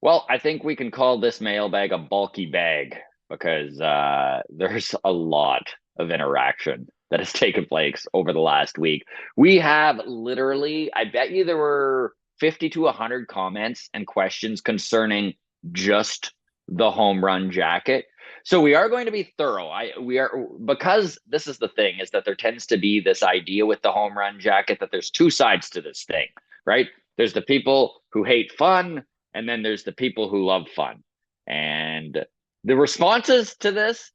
Well, I think we can call this mailbag a bulky bag because there's a lot of interaction that has taken place over the last week. We have literally, I bet you there were 50 to 100 comments and questions concerning just the home run jacket. So we are going to be thorough. We are, because this is the thing, is that there tends to be this idea with the home run jacket that there's two sides to this thing, right? There's the people who hate fun, and then there's the people who love fun. And the responses to this,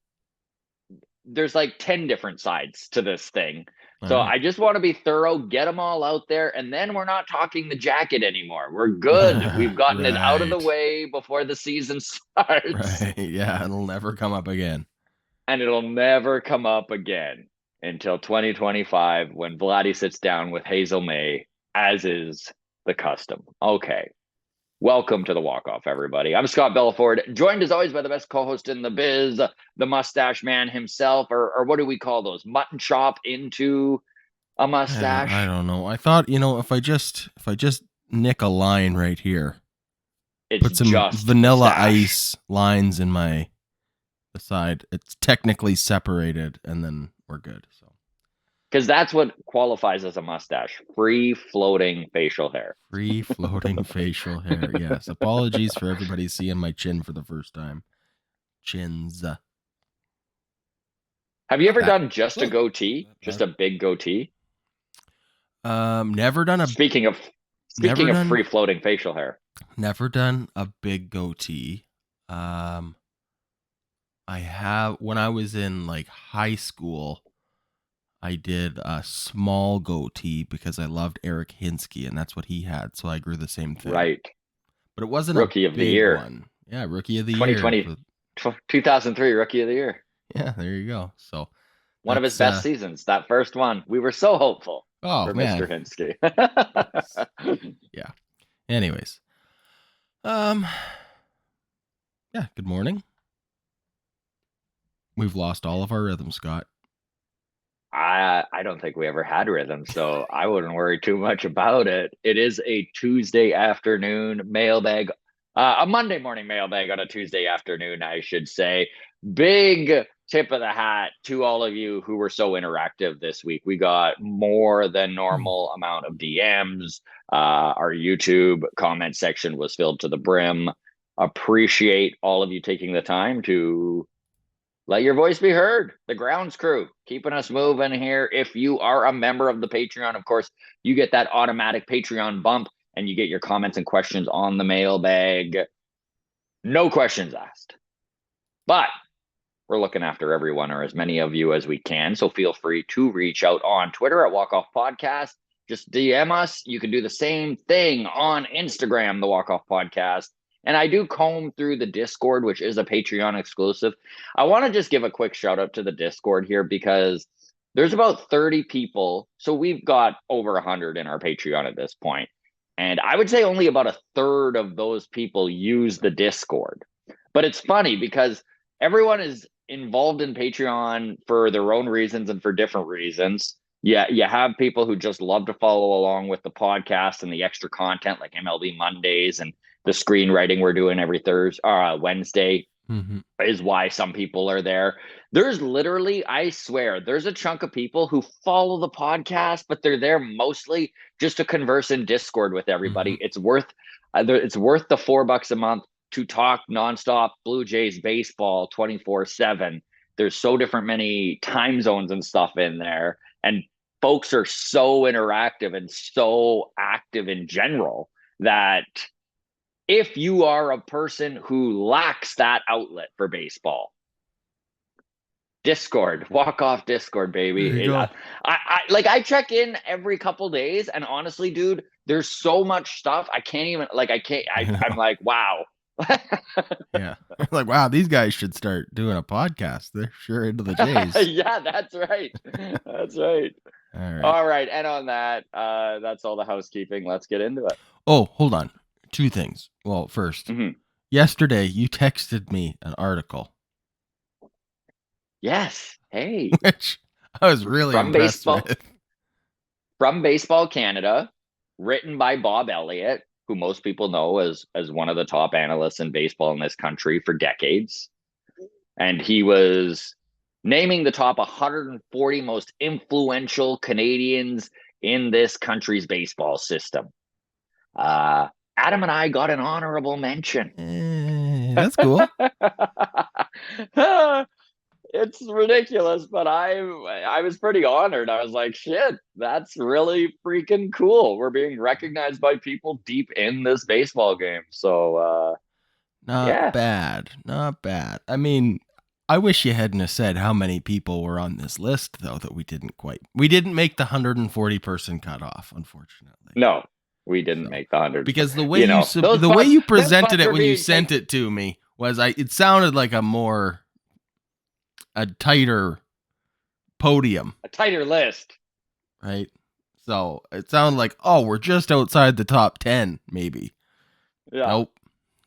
there's like 10 different sides to this thing. All So right. I just want to be thorough, get them all out there, and then we're not talking the jacket anymore. We're good. We've gotten it out of the Right. way before the season starts, Right. Yeah, it'll never come up again. and it'll never come up again until 2025 when Vladdy sits down with Hazel May, as is the custom. Okay. Welcome to the walk-off, everybody. I'm Scott Belford, joined as always by the best co-host in the biz, the mustache man himself, or what do we call those? Mutton chop into a I mustache? don't know. I thought, if I just nick a line right here, It's put some just vanilla mustache. ice lines in my the side. It's technically separated, and then we're good. So Because that's what qualifies as a mustache. Free floating facial hair. free floating facial hair. Yes. Apologies for everybody seeing my chin for the first time. Chins. Have you Not ever bad. done just a goatee? Not Just bad. a big goatee? Never done a Speaking of never speaking of done free floating facial hair. never done a big goatee. Um, I have when I was in like high school, I did a small goatee because I loved Eric Hinsky and that's what he had, so I grew the same thing. Right. But it wasn't a Rookie of the big year. one. Yeah, rookie of the year 2020 for 2003 rookie of the year. yeah, there you go. So One of his that's best seasons, that first one. We were so hopeful oh for Mr. man. Hinsky. Yes. Yeah. Anyways. Um yeah, good morning. We've lost all of our rhythm, Scott. I don't think we ever had rhythm, so I wouldn't worry too much about it. It is a Tuesday afternoon mailbag, a Monday morning mailbag on a Tuesday afternoon, I should say. Big tip of the hat to all of you who were so interactive this week. We got more than normal amount of DMs. Our YouTube comment section was filled to the brim. Appreciate all of you taking the time to let your voice be heard. The grounds crew keeping us moving here. If you are a member of the Patreon, of course, you get that automatic Patreon bump and you get your comments and questions on the mailbag. No questions asked. But we're looking after everyone or as many of you as we can. So feel free to reach out on Twitter at Walk Off Podcast. Just DM us. You can do the same thing on Instagram, the Walk Off Podcast. And I do comb through the Discord, which is a Patreon exclusive. I want to just give a quick shout out to the Discord here because there's about 30 people. So we've got over 100 in our Patreon at this point. And I would say only about a third of those people use the Discord. But it's funny because everyone is involved in Patreon for their own reasons and for different reasons. Yeah, you have people who just love to follow along with the podcast and the extra content like MLB Mondays and the screenwriting we're doing every Thursday, Wednesday Mm-hmm. is why some people are there. There's literally, I swear, there's a chunk of people who follow the podcast, but they're there mostly just to converse in Discord with Mm-hmm. everybody. It's worth the $4 a month to talk nonstop Blue Jays baseball 24/7. There's so different many time zones and stuff in there, and folks are so interactive and so active in general that if you are a person who lacks that outlet for baseball, Discord, walk off Discord, There you baby. go. I check in every couple days, and honestly, dude, there's so much stuff I can't even like. I can't. I I'm know. like, wow. Yeah. Like, wow, these guys should start doing a podcast. They're sure into the Jays. Yeah, that's right. That's right. All right. All right, and on that, that's all the housekeeping. Let's get into it. Oh, hold on. Two things. Well, first, Mhm. yesterday you texted me an article, Yes. Hey, which I was really from impressed baseball, with. from Baseball Canada, written by Bob Elliott. who most people know as one of the top analysts in baseball in this country for decades. And he was naming the top 140 most influential Canadians in this country's baseball system. Adam and I got an honorable mention. That's cool. It's ridiculous, but I was pretty honored. I was like, shit, that's really freaking cool. We're being recognized by people deep in this baseball game. So Not yeah. bad. Not bad. I mean, I wish you hadn't have said how many people were on this list, though, that we didn't make the 140 person cutoff, unfortunately. No, we didn't make the 100. Because the way way you presented it when you sent it to me was it sounded like a tighter podium. A tighter list. Right? So it sounded like, oh, we're just outside the top 10, maybe. Yeah.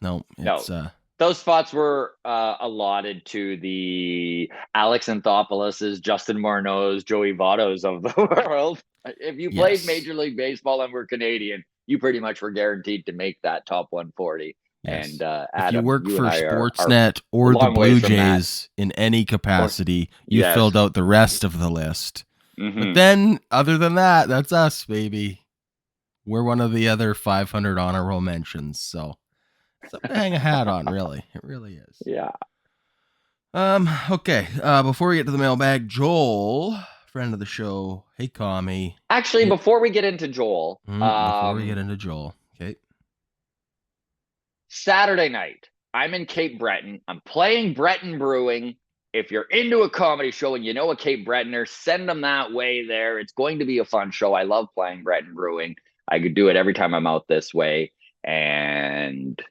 Nope. It's, those spots were allotted to the Alex Anthopoulos, Justin Morneau's, Joey Votto's of the world. If you played Major League Baseball and were Canadian, you pretty much were guaranteed to make that top 140. Yes. And Adam, if you work for Sportsnet or the Blue Jays in any capacity, you filled out the rest of the list. Mm-hmm. But then, other than that, that's us, baby. We're one of the other 500 honorable mentions, so something to hang a hat on, really. It really is. Yeah. Okay. Before we get to the mailbag, Joel, friend of the show, hey, Commie. Actually, before we get into Joel, okay. Saturday night, I'm in Cape Breton. I'm playing Breton Brewing. If you're into a comedy show and you know a Cape Bretoner, send them that way there. It's going to be a fun show. I love playing Breton Brewing. I could do it every time I'm out this way. And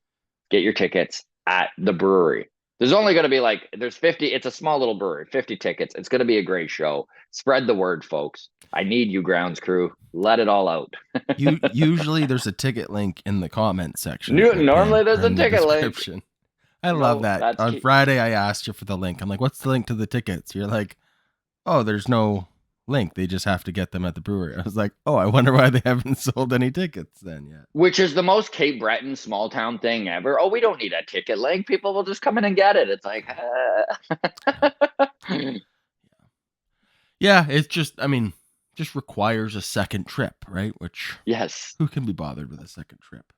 get your tickets at the brewery. There's only going to be there's 50. It's a small little brewery, 50 tickets. It's going to be a great show. Spread the word, folks. I need you, grounds crew. Let it all out. Usually there's a ticket link in the comment section. Normally there's a ticket link. I love that. On Friday, I asked you for the link. I'm like, what's the link to the tickets? You're like, oh, there's no link. They just have to get them at the brewery. I was like, oh, I wonder why they haven't sold any tickets then yet. Which is the most Cape Breton small town thing ever. Oh, we don't need a ticket link. People will just come in and get it. It's like, yeah, it's just requires a second trip, right? Which, yes, who can be bothered with a second trip?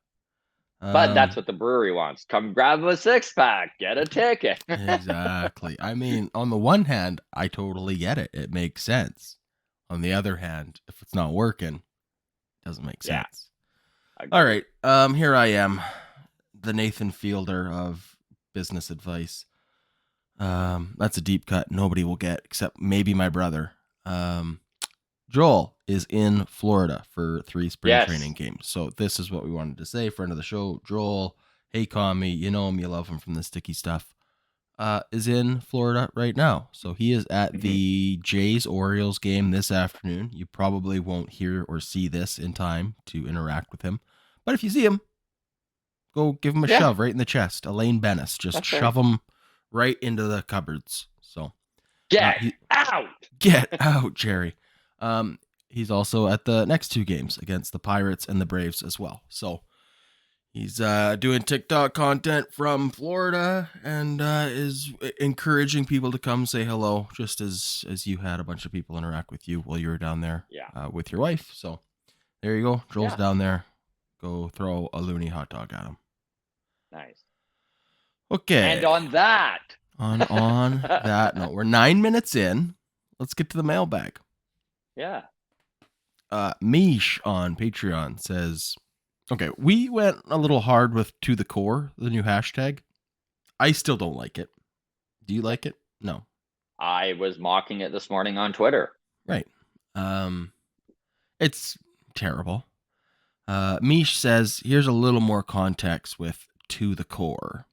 But that's what the brewery wants. Come grab a 6-pack, get a ticket. Exactly. I mean, on the one hand, I totally get it. It makes sense. On the other hand, if it's not working, it doesn't make sense. Yeah. All right. Here I am, the Nathan Fielder of business advice. That's a deep cut nobody will get except maybe my brother. Joel is in Florida for 3 spring training games. So this is what we wanted to say. Friend of the show, Joel, hey, Commie, you know him, you love him from the sticky stuff, is in Florida right now. So he is at the Jays-Orioles game this afternoon. You probably won't hear or see this in time to interact with him. But if you see him, go give him a shove right in the chest. Elaine Bennis. Just shove him right into the cupboards. So Get out! Get out, Jerry. He's also at the next 2 games against the Pirates and the Braves as well. So he's doing TikTok content from Florida and is encouraging people to come say hello, just as you had a bunch of people interact with you while you were down there with your wife. So there you go. Joel's down there. Go throw a loony hot dog at him. Nice. Okay. And on that note, we're 9 minutes in. Let's get to the mailbag. Yeah. Mish on Patreon says, okay, we went a little hard with To The Core, the new hashtag. I still don't like it. Do you like it? No. I was mocking it this morning on Twitter. Right. It's terrible. Mish says, here's a little more context with To The Core.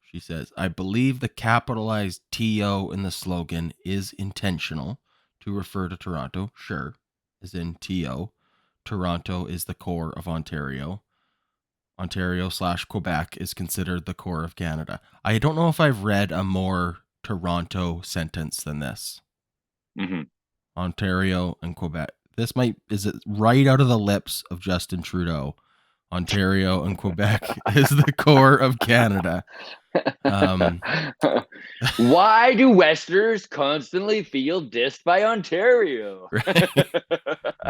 She says, I believe the capitalized TO in the slogan is intentional to refer to Toronto. Sure, as in TO. Toronto is the core of Ontario. Ontario/Quebec is considered the core of Canada. I don't know if I've read a more Toronto sentence than this. Mm-hmm. Ontario and Quebec. Is it right out of the lips of Justin Trudeau Ontario and Quebec is the core of Canada. Why do Westerners constantly feel dissed by Ontario?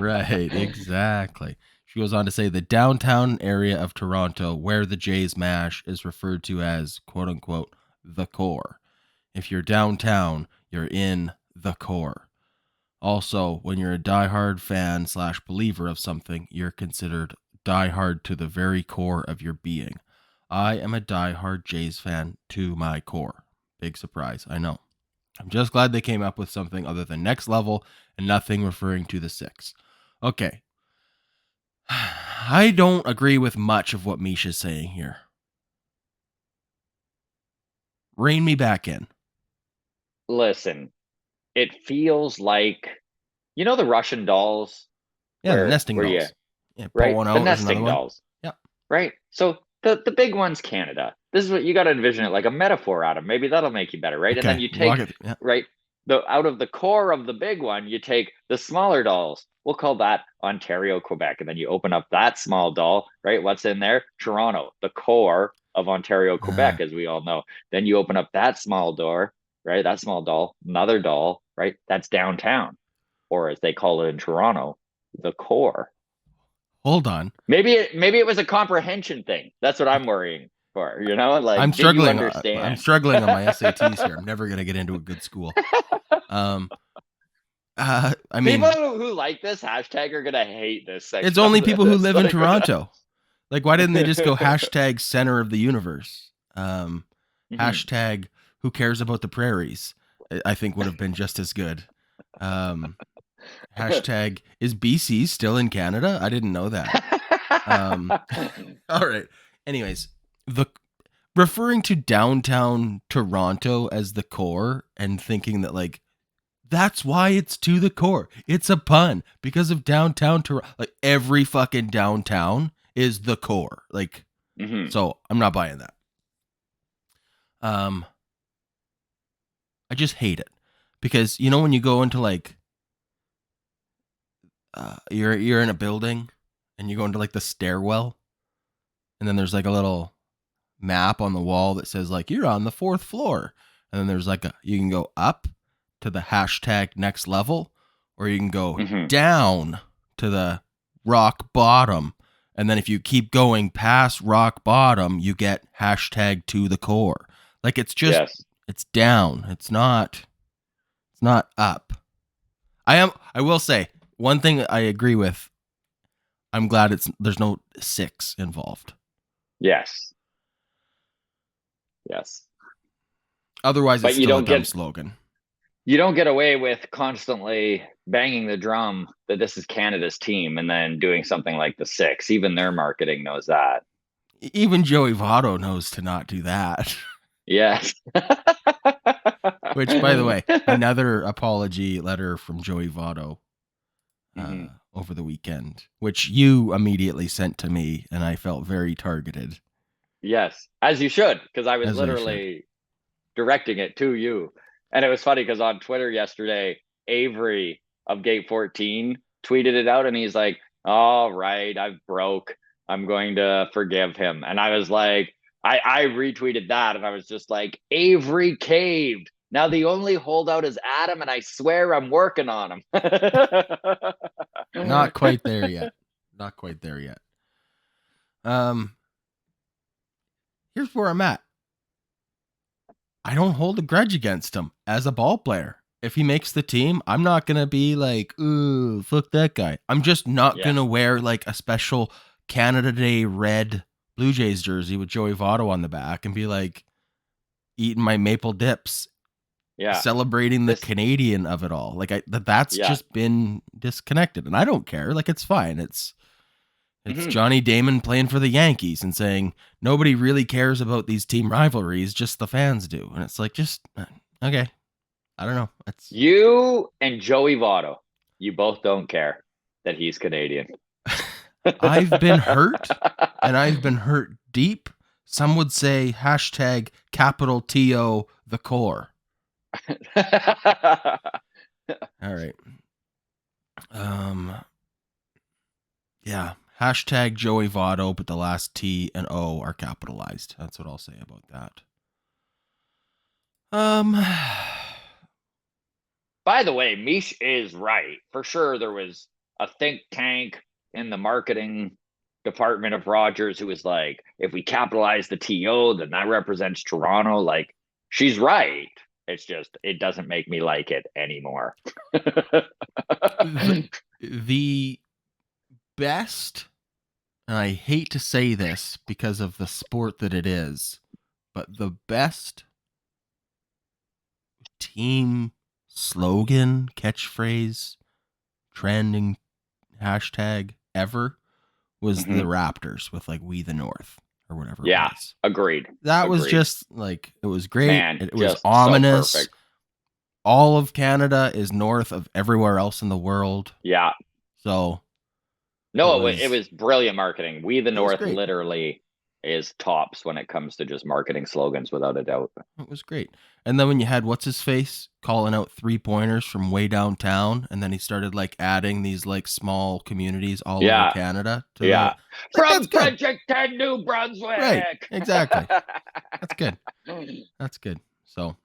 Right, exactly. She goes on to say the downtown area of Toronto where the Jays mash is referred to as quote unquote the core. If you're downtown, you're in the core. Also, when you're a diehard fan / believer of something, you're considered diehard to the very core of your being. I am a diehard Jays fan to my core. Big surprise, I know. I'm just glad they came up with something other than next level and nothing referring to the six. Okay. I don't agree with much of what Misha's saying here. Rein me back in. Listen, it feels like, you know, the Russian dolls Yeah, the nesting where you, dolls. Yeah, pull right? one The out. There's another nesting one. dolls, Yeah. right? So the big one's Canada. This is what you got to envision it like a metaphor, Adam. Maybe that'll make you better, right? And then Okay. you Walk take, it. Yeah. right, the out of the core of the big one, you take the smaller dolls. We'll call that Ontario, Quebec. And then you open up that small doll, right? What's in there? Toronto, the core of Ontario, Quebec, as we all know. Then you open up that small door, right? That small doll, another doll, right? That's downtown, or as they call it in Toronto, the core. Hold on. Maybe it was a comprehension thing. That's what I'm worrying for. You know, I'm like, did you struggling. I'm understand? struggling on my SATs here. I'm never gonna get into a good school. Um. I People mean, who like this hashtag are gonna hate this it's section only of people who this. live in Like, Toronto. Like, why didn't they just go hashtag center of the universe? mhm. Hashtag who cares about the prairies? I think would have been just as good. Hashtag is BC still in Canada? I didn't know that. All right. Anyways, the referring to downtown Toronto as the core and thinking that like that's why it's to the core. It's a pun because of downtown Toronto. Like every fucking downtown is the core. Like Mhm. so I'm not buying that. I just hate it because you know when you go into like you're in a building and you go into like the stairwell and then there's like a little map on the wall that says like you're on the 4th floor and then there's like you can go up to the hashtag next level or you can go Mhm. down to the rock bottom and then if you keep going past rock bottom you get hashtag to the core. Like it's just Yes. it's down, it's not up. I will say one thing I agree with. I'm glad there's no 6 involved. Yes. Yes. Otherwise it's But still a dumb slogan. you don't get away with constantly banging the drum that this is Canada's team and then doing something like the six. Even their marketing knows that. Even Joey Votto knows to not do that. Yes. Which, by the way, another apology letter from Joey Votto Mhm. over the weekend, which you immediately sent to me, and I felt very targeted, Yes, as you should, because I was as I should. literally directing it to you. And it was funny because on Twitter yesterday, Avery of Gate 14 tweeted it out and he's like, all right, I've broke. I'm going to forgive him. And I was like, I retweeted that and I was just like, Avery caved. Now the only holdout is Adam, and I swear I'm working on him. Not quite there yet. Not quite there yet. Um, Here's where I'm at. I don't hold a grudge against him as a ball player. If he makes the team, I'm not going to be like, ooh, fuck that guy. I'm just not Yeah. going to wear like a special Canada Day red Blue Jays jersey with Joey Votto on the back and be like eating my maple dips, Yeah. celebrating the This, Canadian of it all. Like that's yeah. just been disconnected and I don't care. Like it's fine. It's Mhm. Johnny Damon playing for the Yankees and saying nobody really cares about these team rivalries, just the fans do. And it's like, just okay. I don't know. It's You and Joey Votto, you both don't care that he's Canadian. I've been hurt and I've been hurt deep. Some would say hashtag capital TO the core. All right. Yeah. Hashtag Joey Votto, but the last T and O are capitalized. That's what I'll say about that. By the way, Mish is right. For sure, there was a think tank in the marketing department of Rogers who was like, if we capitalize the TO, then that represents Toronto. Like, she's right. It's just, it doesn't make me like it anymore. the best, and I hate to say this because of the sport that it is, but the best team slogan, catchphrase, trending hashtag ever was the Raptors with like "We the North" or whatever it Yeah, was. agreed. That was Agreed. just like, it was great. Man, It was just ominous. so perfect. All of Canada is north of everywhere else in the world. Yeah. So No, it was brilliant marketing. We the it was North great. literally is tops when it comes to just marketing slogans, without a doubt. It was great. And then when you had what's his face calling out 3-pointers from way downtown, and then he started like adding these like small communities all over Yeah. Canada to Yeah. like, From that's good. Fredericton, New Brunswick. Right. Exactly. That's good. That's good. So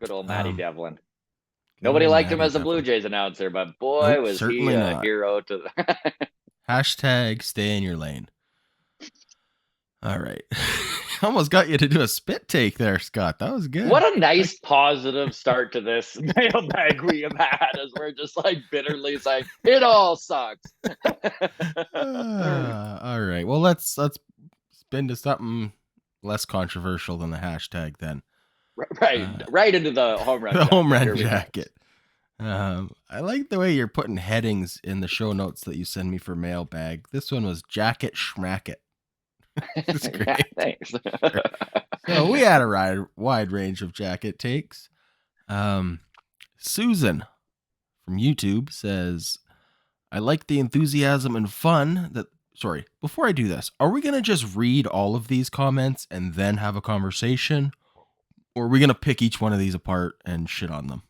good old Matty Devlin. good Nobody old liked him Matty as a Blue Devlin. Jays announcer, but boy, Nope, was he certainly a not. hero to the Hashtag stay in your lane. All right. Almost got you to do a spit take there, Scott. That was good. What a nice positive start to this mailbag we have had, as we're just like bitterly saying it all sucks. All right. Well, let's spin to something less controversial than the hashtag then. Right into the home run. The jacket. home run Here we go. jacket. I like the way you're putting headings in the show notes that you send me for mailbag. This one was Jacket Schmacket. It's great. Yeah, thanks. So we had a wide range of jacket takes. Susan from YouTube says, I like the enthusiasm and fun that. Sorry, before I do this, are we going to just read all of these comments and then have a conversation? Or are we going to pick each one of these apart and shit on them?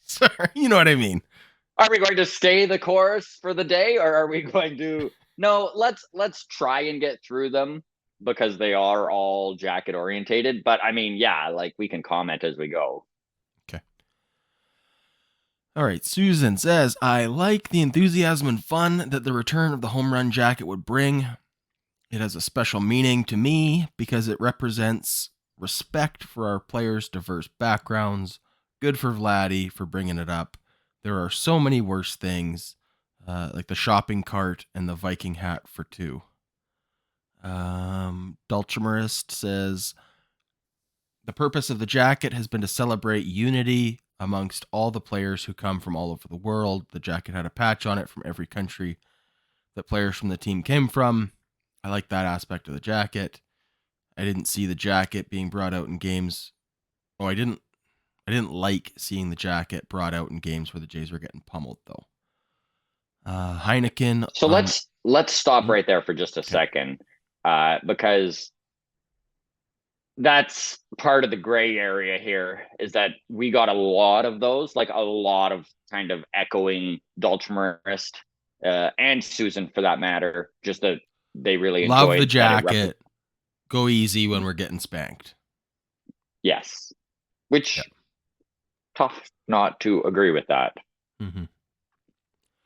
Sorry, you know what I mean. Are we going to stay the course for the day, or are we going to no, let's try and get through them, because they are all jacket orientated. But I mean, yeah, like we can comment as we go. Okay. All right. Susan says, I like the enthusiasm and fun that the return of the home run jacket would bring. It has a special meaning to me because it represents respect for our players' diverse backgrounds. Good for Vladdy for bringing it up. There are so many worse things, like the shopping cart and the Viking hat for 2. Dulcimerist says, the purpose of the jacket has been to celebrate unity amongst all the players who come from all over the world. The jacket had a patch on it from every country that players from the team came from. I like that aspect of the jacket. I didn't see the jacket being brought out in games. Oh, I didn't like seeing the jacket brought out in games where the Jays were getting pummeled, though. Heineken. So let's stop right there for just a second, because that's part of the gray area here, is that we got a lot of those, like a lot of kind of echoing Dulcimerist and Susan for that matter, just that they really love enjoyed the jacket. Go easy when we're getting spanked. Yes. Which, tough not to agree with that. Mm-hmm.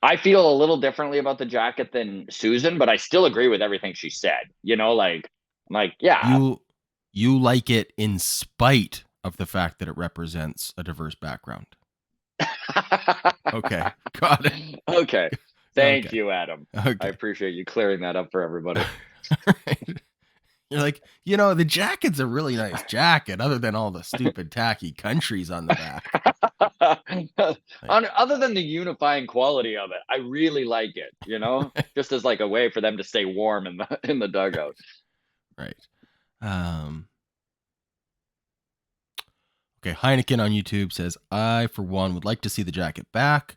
I feel a little differently about the jacket than Susan, but I still agree with everything she said. You know, like, yeah. You like it in spite of the fact that it represents a diverse background. Okay, got it. Okay. Thank you, Adam. Okay. I appreciate you clearing that up for everybody. Right. You're like, the jacket's a really nice jacket, other than all the stupid tacky countries on the back. Other than the unifying quality of it, I really like it, just as like a way for them to stay warm in the dugout. Right. Okay, Heineken on YouTube says, I, for one, would like to see the jacket back.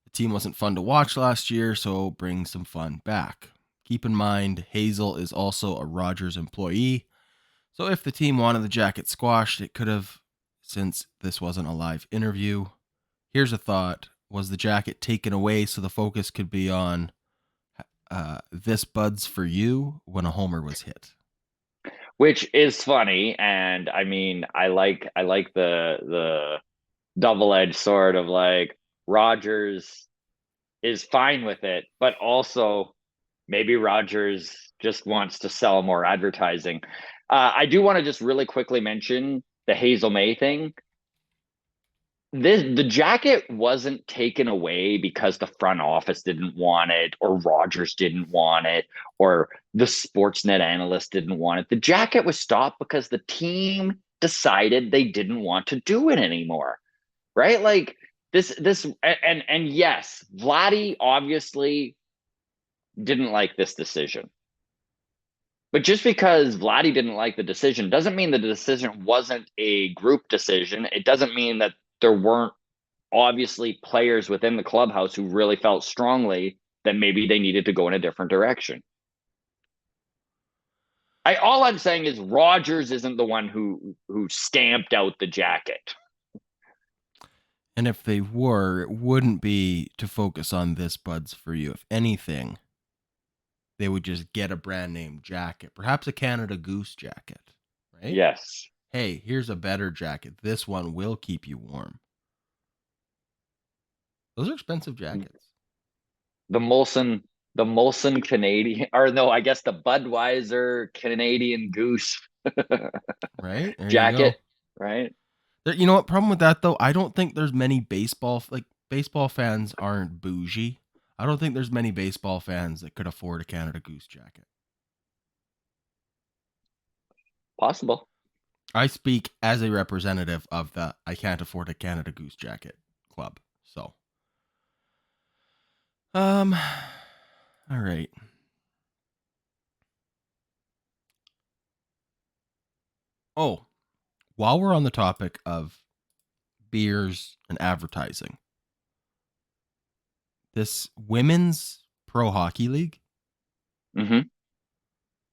The team wasn't fun to watch last year, so bring some fun back. Keep in mind, Hazel is also a Rogers employee, so if the team wanted the jacket squashed, it could have, since this wasn't a live interview. Here's a thought. was the jacket taken away so the focus could be on this bud's for you when a homer was hit. Which is funny, and I mean, I like the double-edged sword of like Rogers is fine with it, but also maybe Rogers just wants to sell more advertising. I do want to just really quickly mention the Hazel May thing. The jacket wasn't taken away because the front office didn't want it, or Rogers didn't want it, or the Sportsnet analyst didn't want it. The jacket was stopped because the team decided they didn't want to do it anymore. Right? Like this and yes, Vladdy obviously didn't like this decision. But just because Vladdy didn't like the decision doesn't mean the decision wasn't a group decision. It doesn't mean that there weren't obviously players within the clubhouse who really felt strongly that maybe they needed to go in a different direction. All I'm saying is Rogers isn't the one who stamped out the jacket. And if they were, it wouldn't be to focus on this bud's for you. If anything, they would just get a brand name jacket, perhaps a Canada Goose jacket, right? Yes. Hey, here's a better jacket. This one will keep you warm. Those are expensive jackets. The Molson Canadian, or no, I guess the Budweiser Canadian Goose Right? There you jacket, go. right? You know what? Problem with that though, I don't think there's many baseball fans aren't bougie. I don't think there's many baseball fans that could afford a Canada Goose jacket. Possible. I speak as a representative of the I can't afford a Canada Goose jacket club. So, all right. Oh, while we're on the topic of beers and advertising, this women's pro hockey league, Mm-hmm.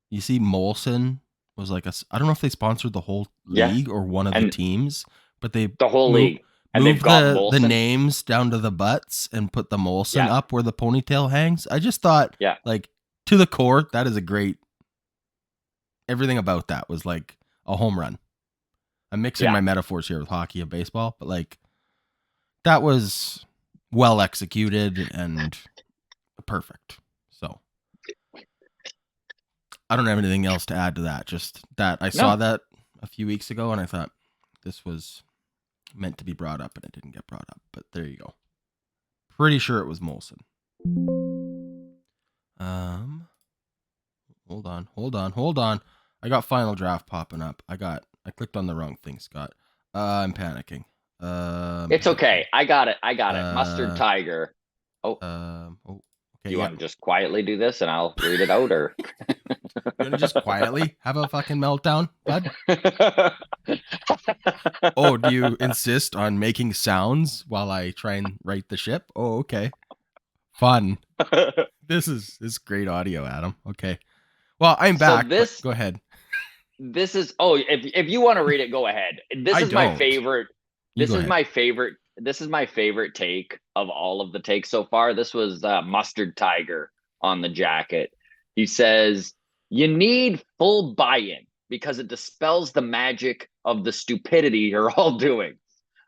you see Molson was like I don't know if they sponsored the whole Yeah. league or one of the And teams, but they the whole league. And they've moved got the Molson. names down to the butts and put the Molson Yeah. up where the ponytail hangs. I just thought, Yeah. like, to the core, that is a great. Everything about that was like a home run. I'm mixing my metaphors here with hockey and baseball, but like that was well executed and perfect. So I don't have anything else to add to that. Just that I saw that a few weeks ago and I thought this was meant to be brought up and it didn't get brought up. But there you go. Pretty sure it was Molson. Hold on. I got Final Draft popping up. I clicked on the wrong thing, Scott. I'm panicking. It's okay. I got it. Mustard Tiger. Okay. You want to just quietly do this and I'll read it out, or you want to just quietly have a fucking meltdown, bud? Oh, do you insist on making sounds while I try and right the ship? Oh, okay. Fun. This is great audio, Adam. Okay. Well, I'm back. But go ahead. This is if you want to read it, go ahead. This is my favorite. This is my favorite. This is my favorite take of all of the takes so far. This was Mustard Tiger on the jacket. He says, "You need full buy-in because it dispels the magic of the stupidity you're all doing."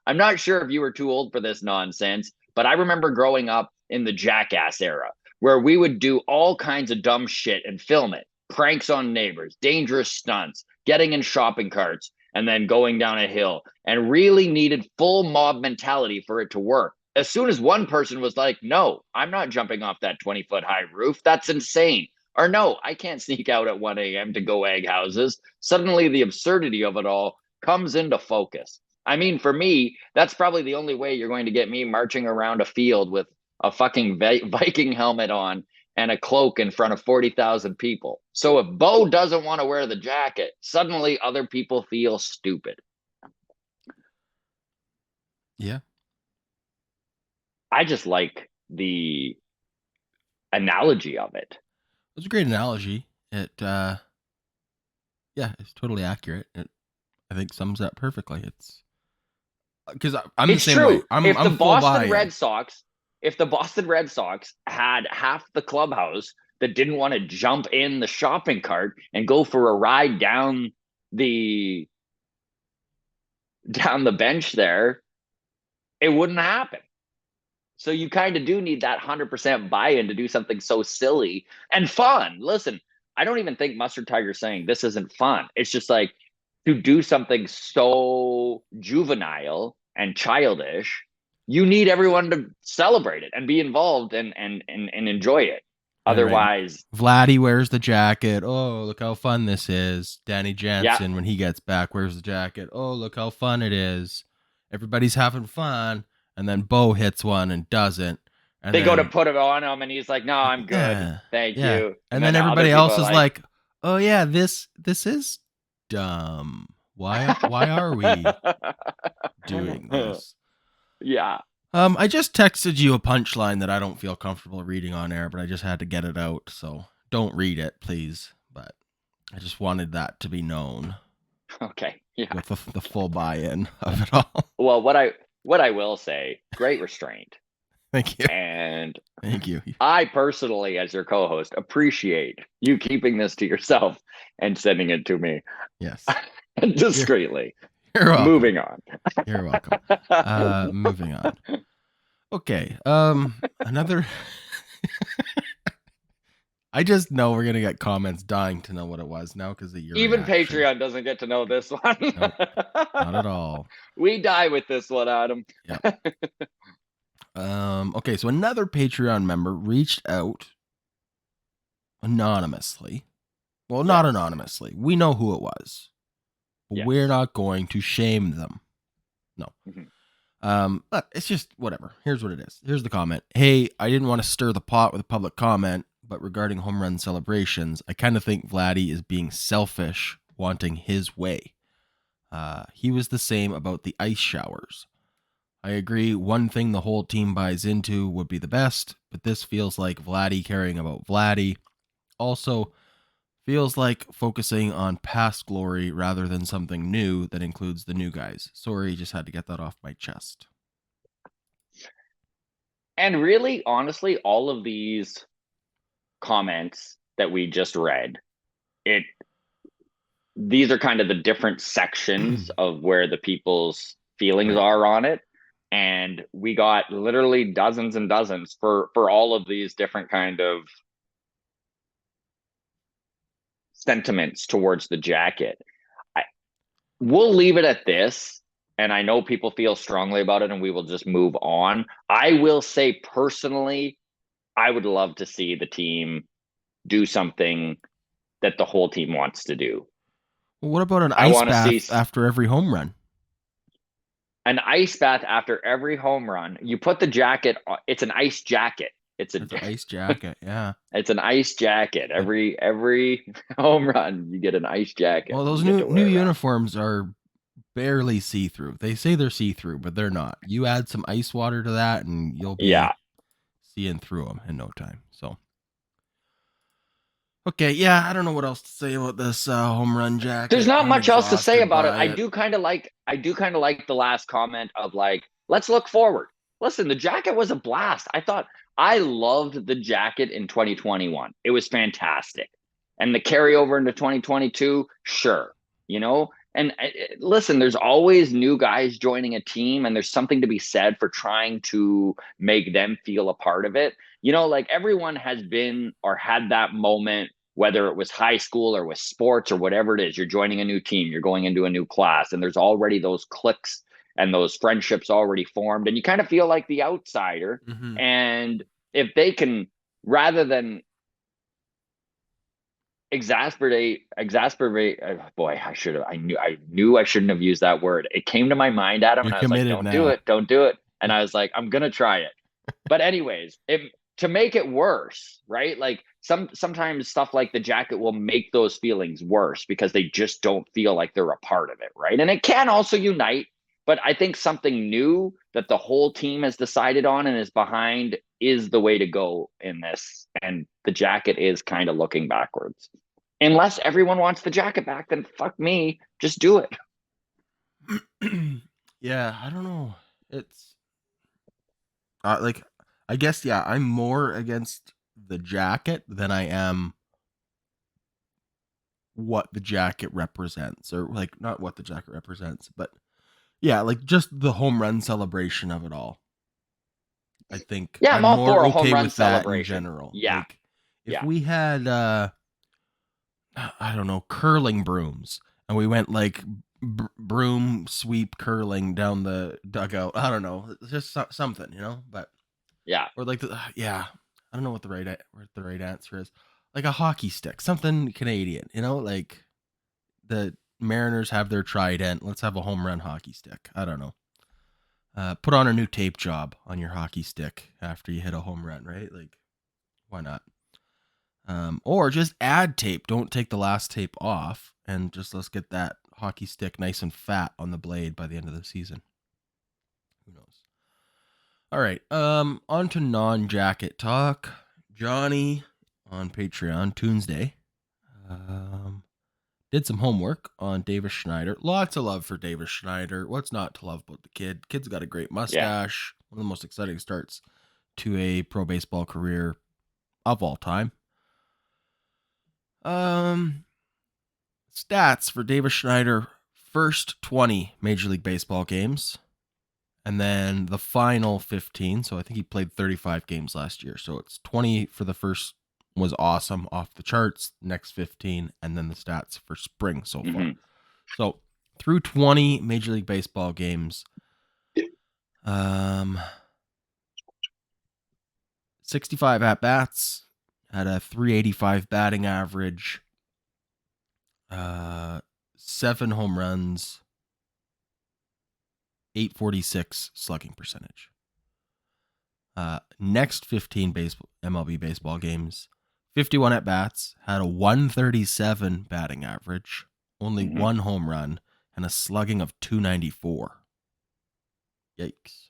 I'm not sure if you were too old for this nonsense, but I remember growing up in the Jackass era where we would do all kinds of dumb shit and film it. Pranks on neighbors, dangerous stunts, getting in shopping carts, and then going down a hill, and really needed full mob mentality for it to work. As soon as one person was like, "No, I'm not jumping off that 20-foot high roof. That's insane." Or, "No, I can't sneak out at 1 a.m. to go egg houses." Suddenly the absurdity of it all comes into focus. I mean, for me, that's probably the only way you're going to get me marching around a field with a fucking Viking helmet on and a cloak in front of 40,000 people. So if Bo doesn't want to wear the jacket, suddenly other people feel stupid. Yeah. I just like the analogy of it. It was a great analogy. It, yeah, it's totally accurate. It, I think, sums up perfectly. It's because I'm the It's same way. true. I'm full buy-in. If the Boston Red Sox had half the clubhouse that didn't want to jump in the shopping cart and go for a ride the down the bench there, it wouldn't happen. So you kind of do need that 100% buy-in to do something so silly and fun. Listen, I don't even think Mustard Tiger's saying this isn't fun. It's just like to do something so juvenile and childish, you need everyone to celebrate it and be involved and enjoy it. Yeah, right. Otherwise, Vladdy wears the jacket. Oh, look how fun this is. Danny yeah, Jansen, when he gets back, wears the jacket. Oh, look how fun it is. Everybody's having fun. And then Bo hits one and doesn't. And they go to then, put it on him and he's like, "No, I'm good. yeah, Thank yeah. you." And And then then the other everybody people else are is like, like, oh, yeah, this is dumb. Why are we doing this? yeah. I just texted you a punchline that I don't feel comfortable reading on air, but I just had to get it out. So don't read it, please. But I just wanted that to be known Okay. Yeah. with the full buy-in of it all. Well, what I will say, great restraint. Thank you. And Thank you. I personally, as your co-host, appreciate you keeping this to yourself and sending it to me Yes. discreetly. You're welcome. Moving on. You're welcome. Moving on. Okay. Another. I just know we're gonna get comments dying to know what it was now because of your Even reaction. Patreon doesn't get to know this one. Nope, not at all. We die with this one, Adam. Yeah. Okay, so another Patreon member reached out anonymously. Well, not Yes. anonymously. We know who it was. But Yes. we're not going to shame them. No. But it's just whatever. Here's what it is. Here's the comment. Hey, I didn't want to stir the pot with a public comment, but regarding home run celebrations, I kind of think Vladdy is being selfish, wanting his way. He was the same about the ice showers. I agree, one thing the whole team buys into would be the best, but this feels like Vladdy caring about Vladdy. Also, feels like focusing on past glory rather than something new that includes the new guys. Sorry, just had to get that off my chest. And really, honestly, all of these comments that we just read, these are kind of the different sections of where the people's feelings Right. are on it. And we got literally dozens and dozens for all of these different kind of sentiments towards the jacket. We'll leave it at this. And I know people feel strongly about it and we will just move on. I will say personally, I would love to see the team do something that the whole team wants to do. Well, what about an I ice want to see bath after every home run? an ice bath after every home run. You put the jacket on, it's an ice jacket. It's an ice jacket, yeah. It's an ice jacket. Every home run, you get an ice jacket. Well, those new uniforms are barely see-through. They say they're see-through, but they're not. You add some ice water to that and you'll be seeing through them in no time. So okay, yeah, I don't know what else to say about this home run jacket. There's not I'm much else to say exhausted about it. by I do kind of like the last comment of like, let's look forward. Listen, the jacket was a blast. I loved the jacket in 2021. It was fantastic. And the carryover into 2022, sure, you know? And listen, there's always new guys joining a team, and there's something to be said for trying to make them feel a part of it. You know, like everyone has been or had that moment, whether it was high school or with sports or whatever it is. You're joining a new team, you're going into a new class, and there's already those cliques and those friendships already formed, and you kind of feel like the outsider. Mm-hmm. And if they can, rather than exasperate boy, I knew I shouldn't have used that word. It came to my mind, Adam, You're and I was like, committed don't now. do it. And I was like, I'm gonna try it. But anyways, to make it worse, right? Like sometimes stuff like the jacket will make those feelings worse because they just don't feel like they're a part of it, right? And it can also unite, but I think something new that the whole team has decided on and is behind is the way to go in this. And the jacket is kind of looking backwards. Unless everyone wants the jacket back, then fuck me, just do it. Yeah, I don't know. It's like I guess yeah, I'm more against the jacket than I am what the jacket represents, or like not what the jacket represents, but yeah, like just the home run celebration of it all. I think Yeah, I'm I'm all more for a home okay run with that in celebration. general. Yeah, Like if yeah, we had I don't know, curling brooms and we went like broom sweep curling down the dugout. I don't know, just something, but yeah. or like yeah, I don't know what the right answer is. Like a hockey stick, something Canadian, like the Mariners have their trident. Let's have a home run hockey stick. I don't know. Put on a new tape job on your hockey stick after you hit a home run, right? Like, why not? Or just add tape. Don't take the last tape off, and just let's get that hockey stick nice and fat on the blade by the end of the season. Who knows? All right. On to non-jacket talk. Johnny on Patreon Tuesday. Um, did some homework on Davis Schneider. Lots of love for Davis Schneider. What's not to love about the kid? Kid's got a great Yeah. mustache. One of the most exciting starts to a pro baseball career of all time. Um, Stats for Davis Schneider: first 20 Major League Baseball games, and then the final 15. So I think he played 35 games last year. So it's 20 for the first was awesome, off the charts. Next 15, and then the stats for spring so far. Hmm. So through 20 Major League Baseball games, um, 65 at bats, had a 385 batting average, uh, 7 home runs, 846 slugging percentage. Next 15 MLB baseball games, 51 at bats, had a 137 batting average, only Hmm. one home run, and a slugging of 294. Yikes.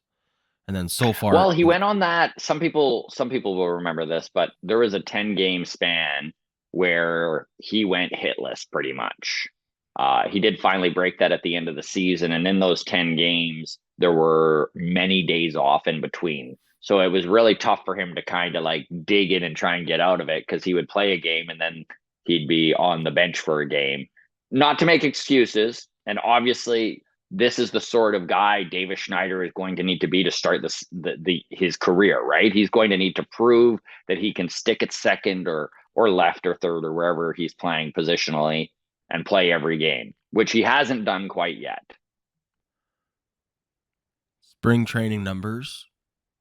And then so far, Well, he went on that. Some people will remember this, but there was a 10-game span where he went hitless pretty much. He did finally break that at the end of the season, and in those 10 games, there were many days off in between. So it was really tough for him to kind of like dig in and try and get out of it because he would play a game and then he'd be on the bench for a game. Not to make excuses, and obviously this is the sort of guy Davis Schneider is going to need to be to start his career, right? He's going to need to prove that he can stick at second or left or third or wherever he's playing positionally and play every game, which he hasn't done quite yet. spring training numbers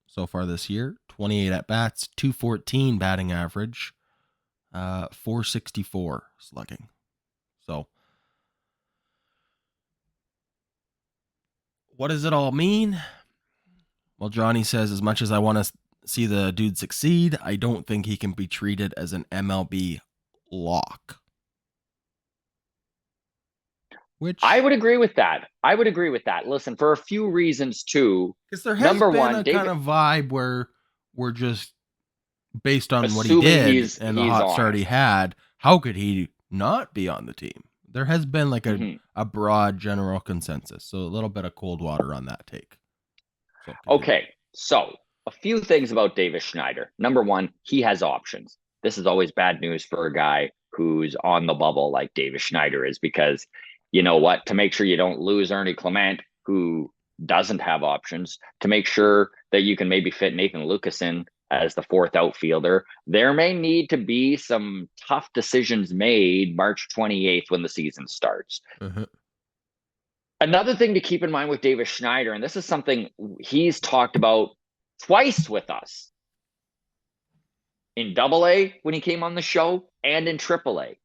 so far this year: 28 at bats, 214 batting average, 464 slugging. So, what does it all mean? Well, Johnny says, as much as I want to see the dude succeed, I don't think he can be treated as an MLB lock. I Which, would agree with that. I would agree with that. Listen, for a few reasons too. because there has Number been one, a kind David, of vibe where we're just based on what he assuming did he's and the he's hot on start it. he had, how could he not be on the team? There has been like Mhm. a broad general consensus. So a little bit of cold water on that take. So continue. Okay, so a few things about Davis Schneider. Number one, he has options. This is always bad news for a guy who's on the bubble like Davis Schneider is, because you know what? To make sure you don't lose Ernie Clement, who doesn't have options, to make sure that you can maybe fit Nathan Lucas in as the fourth outfielder, there may need to be some tough decisions made March 28th when the season starts. Uh-huh. Another thing to keep in mind with Davis Schneider, and this is something he's talked about twice with us in Double A when he came on the show and in Triple A.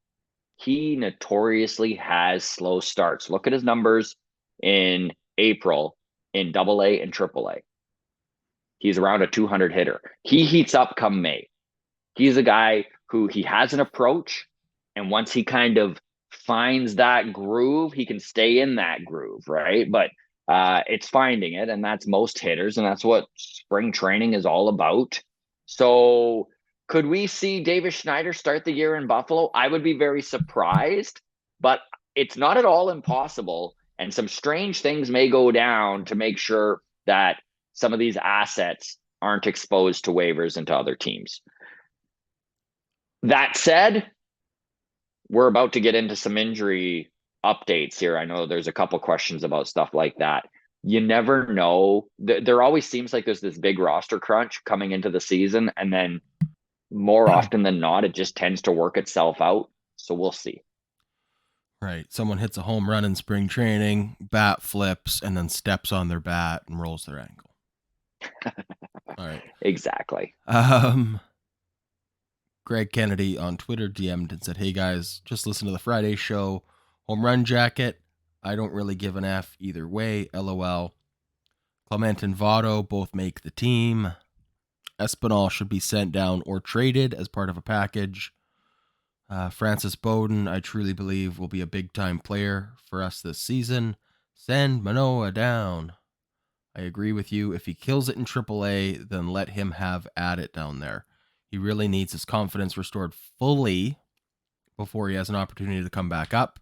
He notoriously has slow starts. Look at his numbers in April in Double A and Triple A. He's around a 200 hitter. He heats up come May. He's a guy who he has an approach, and once he kind of finds that groove, he can stay in that groove, right? But it's finding it, and that's most hitters, and that's what spring training is all about. So, could we see Davis Schneider start the year in Buffalo? I would be very surprised, but it's not at all impossible. And some strange things may go down to make sure that some of these assets aren't exposed to waivers and to other teams. That said, we're about to get into some injury updates here. I know there's a couple questions about stuff like that. You never know. There always seems like there's this big roster crunch coming into the season, and then more often than not, it just tends to work itself out. So we'll see. Right. Someone hits a home run in spring training, bat flips, and then steps on their bat and rolls their ankle. All right. Exactly. Greg Kennedy on Twitter DM'd and said, "Hey guys, just listen to the Friday show. Home run jacket. I don't really give an F either way. LOL. Clement and Votto both make the team. Espinal should be sent down or traded as part of a package. Francis Bowden, I truly believe, will be a big-time player for us this season. Send Manoah down. I agree with you. If he kills it in AAA, then let him have at it down there. He really needs his confidence restored fully before he has an opportunity to come back up.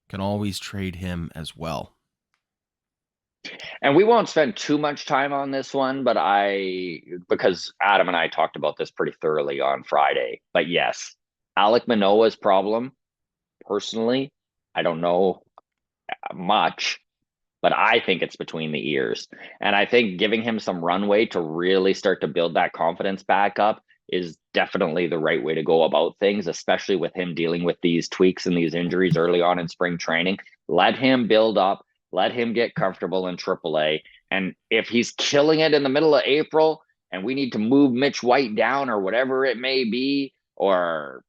Can always trade him as well." And we won't spend too much time on this one, but because Adam and I talked about this pretty thoroughly on Friday. But yes, Alec Manoah's problem, personally, I don't know much, but I think it's between the ears. And I think giving him some runway to really start to build that confidence back up is definitely the right way to go about things, especially with him dealing with these tweaks and these injuries early on in spring training. Let him build up, let him get comfortable in AAA. And if he's killing it in the middle of April and we need to move Mitch White down or whatever it may be, or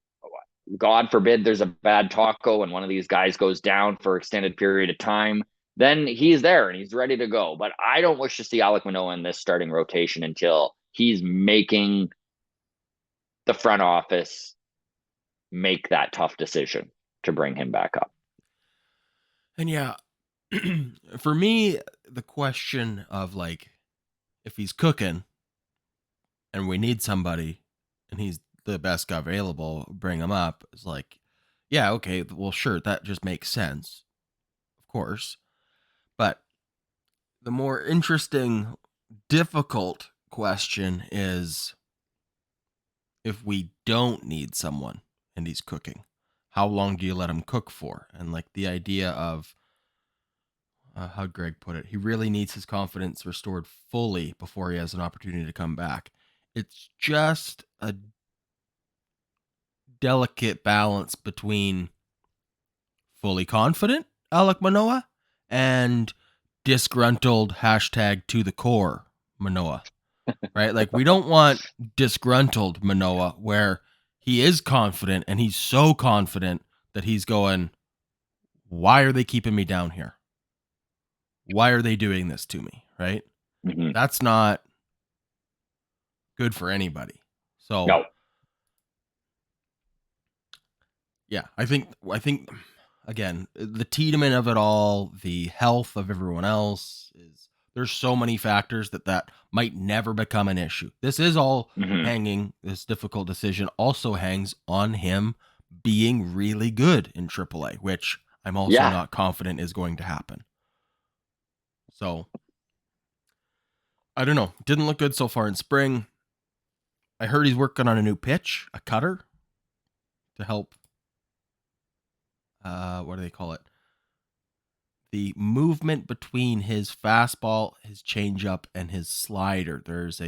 God forbid there's a bad taco and one of these guys goes down for extended period of time, then he's there and he's ready to go. But I don't wish to see Alec Manoah in this starting rotation until he's making the front office make that tough decision to bring him back up. And yeah, for me, the question of like, if he's cooking and we need somebody and he's the best guy available, bring him up. It's like, yeah, okay, well, sure, that just makes sense, of course. But the more interesting, difficult question is, if we don't need someone and he's cooking, how long do you let him cook for? And like the idea of, how Greg put it, he really needs his confidence restored fully before he has an opportunity to come back. It's just a delicate balance between fully confident Alec Manoah and disgruntled #to the core Manoah, right? Like, we don't want disgruntled Manoah where he is confident and he's so confident that he's going, why are they keeping me down here? Why are they doing this to me? Right? Mm-hmm. That's not good for anybody. So no. Yeah, I think again, the Tiedemann of it all, the health of everyone else, is there's so many factors that might never become an issue. This is all hanging, this difficult decision also hangs on him being really good in AAA, which I'm also not confident is going to happen. So, I don't know. Didn't look good so far in spring. I heard he's working on a new pitch, a cutter, to help, what do they call it? The movement between his fastball, his changeup, and his slider. There's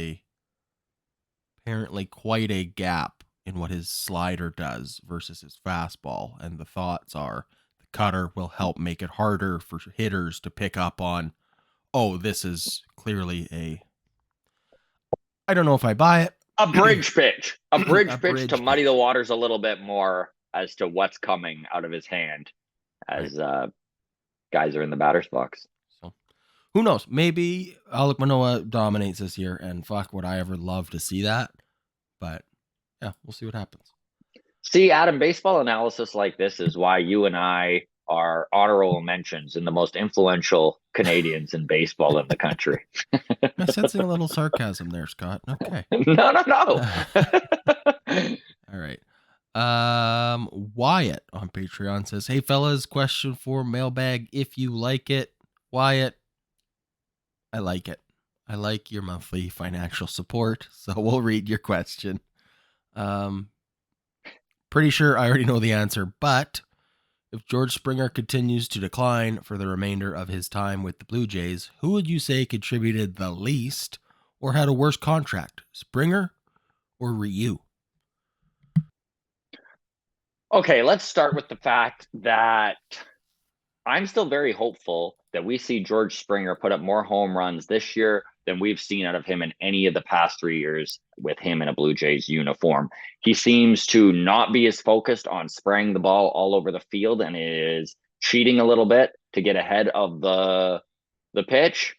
apparently quite a gap in what his slider does versus his fastball. And the thoughts are the cutter will help make it harder for hitters to pick up on, oh, this is clearly I don't know if I buy it. A bridge pitch. A bridge pitch to muddy the waters a little bit more as to what's coming out of his hand as guys are in the batter's box. So who knows? Maybe Alec Manoah dominates this year, and fuck, would I ever love to see that? But yeah, we'll see what happens. See, Adam, baseball analysis like this is why you and I are honorable mentions in the most influential Canadians in baseball in the country. I'm sensing a little sarcasm there, Scott. Okay. No. All right. Wyatt on Patreon says, "Hey fellas, question for Mailbag if you like it." Wyatt, I like it. I like your monthly financial support, so we'll read your question. Um, Pretty sure I already know the answer, but if George Springer continues to decline for the remainder of his time with the Blue Jays, who would you say contributed the least or had a worse contract, Springer or Ryu? Okay, let's start with the fact that I'm still very hopeful that we see George Springer put up more home runs this year than we've seen out of him in any of the past 3 years with him in a Blue Jays uniform. He seems to not be as focused on spraying the ball all over the field and is cheating a little bit to get ahead of the pitch.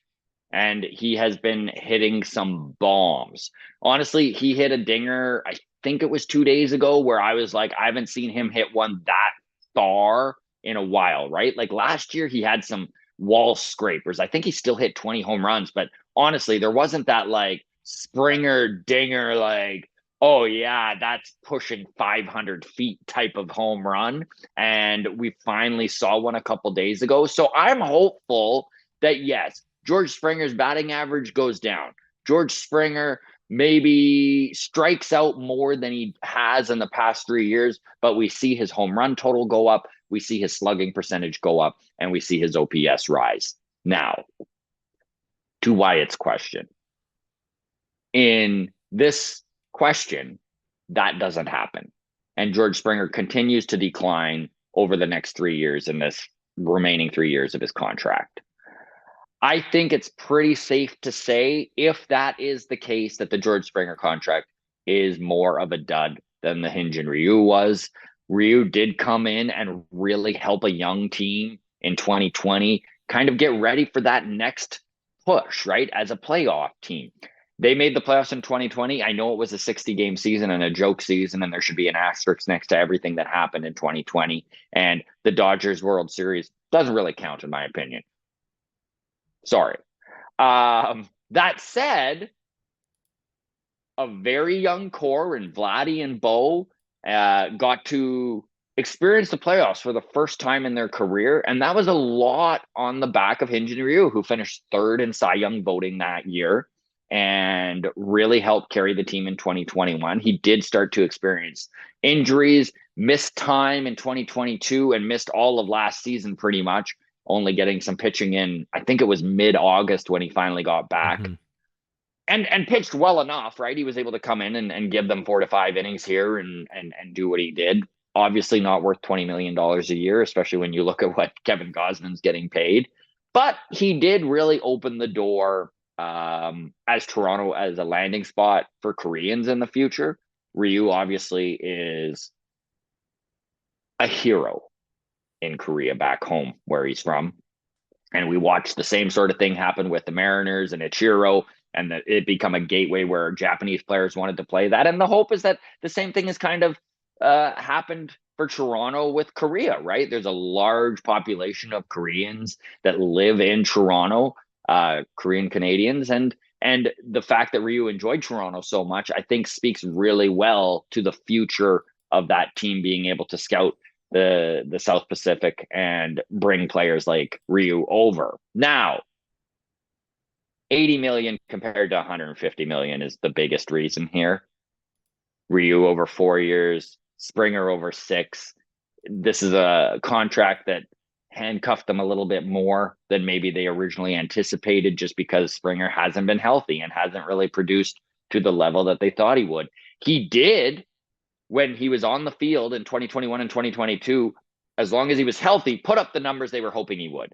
And he has been hitting some bombs. Honestly, he hit a dinger, I think it was 2 days ago, where I was like, I haven't seen him hit one that far in a while, right? Like last year, he had some wall scrapers. I think he still hit 20 home runs, but honestly, there wasn't that like Springer dinger, like, oh yeah, that's pushing 500 feet type of home run. And we finally saw one a couple days ago. So I'm hopeful that, yes, George Springer's batting average goes down. George Springer maybe strikes out more than he has in the past 3 years, but we see his home run total go up. We see his slugging percentage go up, and we see his OPS rise. Now, to Wyatt's question. In this question, that doesn't happen. And George Springer continues to decline over the next 3 years in this remaining 3 years of his contract. I think it's pretty safe to say, if that is the case, that the George Springer contract is more of a dud than the Hyun-Jin Ryu was. Ryu did come in and really help a young team in 2020 kind of get ready for that next push, right? As a playoff team. They made the playoffs in 2020. I know it was a 60-game season and a joke season, and there should be an asterisk next to everything that happened in 2020. And the Dodgers World Series doesn't really count, in my opinion. Sorry. That said, a very young core in Vladdy and Bo got to experience the playoffs for the first time in their career. And that was a lot on the back of Hyun-Jin Ryu, who finished third in Cy Young voting that year and really helped carry the team in 2021. He did start to experience injuries, missed time in 2022, and missed all of last season pretty much, only getting some pitching in. I think it was mid-August when he finally got back. Mm-hmm. And pitched well enough, right? He was able to come in and give them 4 to 5 innings here and do what he did. Obviously not worth $20 million a year, especially when you look at what Kevin Gosman's getting paid. But he did really open the door as Toronto as a landing spot for Koreans in the future. Ryu obviously is a hero in Korea back home where he's from. And we watched the same sort of thing happen with the Mariners and Ichiro, and that it become a gateway where Japanese players wanted to play that. And the hope is that the same thing has kind of happened for Toronto with Korea, right? There's a large population of Koreans that live in Toronto, Korean Canadians, and the fact that Ryu enjoyed Toronto so much, I think, speaks really well to the future of that team being able to scout the South Pacific and bring players like Ryu over. Now, 80 million compared to 150 million is the biggest reason here. Ryu over 4 years, Springer over 6. This is a contract that handcuffed them a little bit more than maybe they originally anticipated, just because Springer hasn't been healthy and hasn't really produced to the level that they thought he would. He did when he was on the field in 2021 and 2022, as long as he was healthy, put up the numbers they were hoping he would.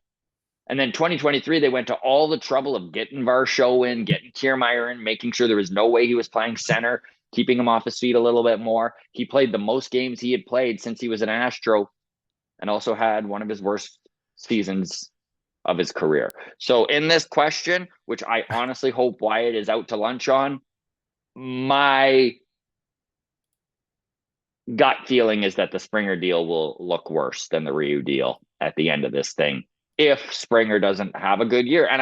And then 2023, they went to all the trouble of getting Varsho in, getting Kiermaier in, making sure there was no way he was playing center, keeping him off his feet a little bit more. He played the most games he had played since he was an Astro, and also had one of his worst seasons of his career. So in this question, which I honestly hope Wyatt is out to lunch on, my gut feeling is that the Springer deal will look worse than the Ryu deal at the end of this thing, if Springer doesn't have a good year. And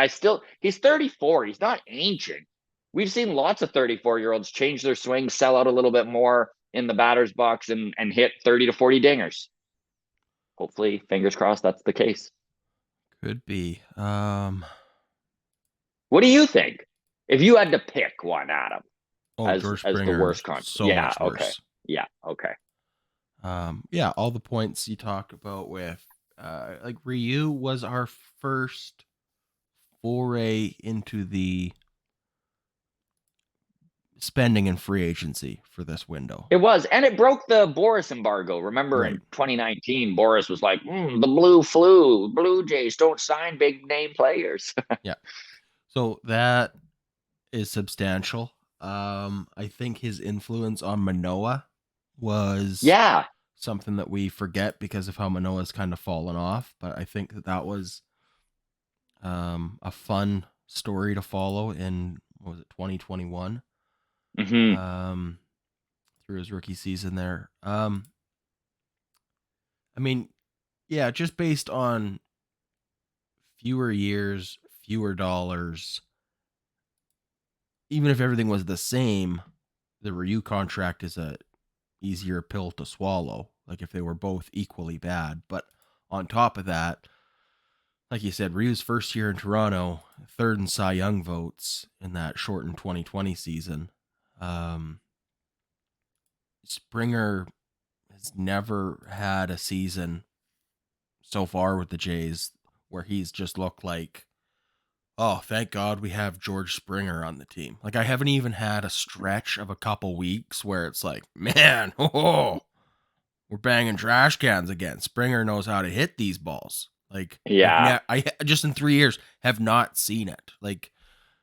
he's 34. He's not ancient. We've seen lots of 34-year-olds change their swing, sell out a little bit more, in the batter's box and hit 30 to 40 dingers. Hopefully, fingers crossed, that's the case. Could be. What do you think? If you had to pick one, Adam, Oh, as George the Springer, worst con. so Yeah, much okay. worse. Yeah, okay. Yeah, all the points you talk about with, like Ryu was our first foray into the spending and free agency for this window. It was, and it broke the Boris embargo. Remember Right. in 2019, Boris was like, the blue flu, Blue Jays don't sign big name players. Yeah. So that is substantial. I think his influence on Manoah was Yeah. something that we forget because of how Manoah's kind of fallen off. But I think that was a fun story to follow in, what was it, 2021? Mm-hmm. Through his rookie season there. I mean, yeah, just based on fewer years, fewer dollars, even if everything was the same, the Ryu contract is a easier pill to swallow. Like if they were both equally bad. But on top of that, like you said, Ryu's first year in Toronto, third in Cy Young votes in that shortened 2020 season. Springer has never had a season so far with the Jays where he's just looked like, oh, thank God we have George Springer on the team. Like I haven't even had a stretch of a couple weeks where it's like, man, oh, we're banging trash cans again. Springer knows how to hit these balls. Like Yeah. I just in 3 years have not seen it. Like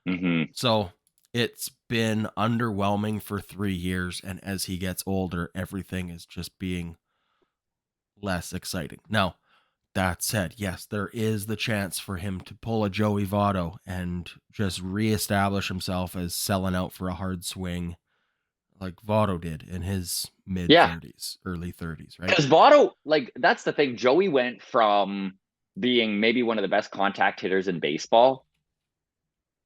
Mm-hmm. so it's been underwhelming for 3 years, and as he gets older, everything is just being less exciting. Now, that said, yes, there is the chance for him to pull a Joey Votto and just reestablish himself as selling out for a hard swing like Votto did in his mid Yeah. 30s, early 30s, right? Because Votto, like, that's the thing. Joey went from being maybe one of the best contact hitters in baseball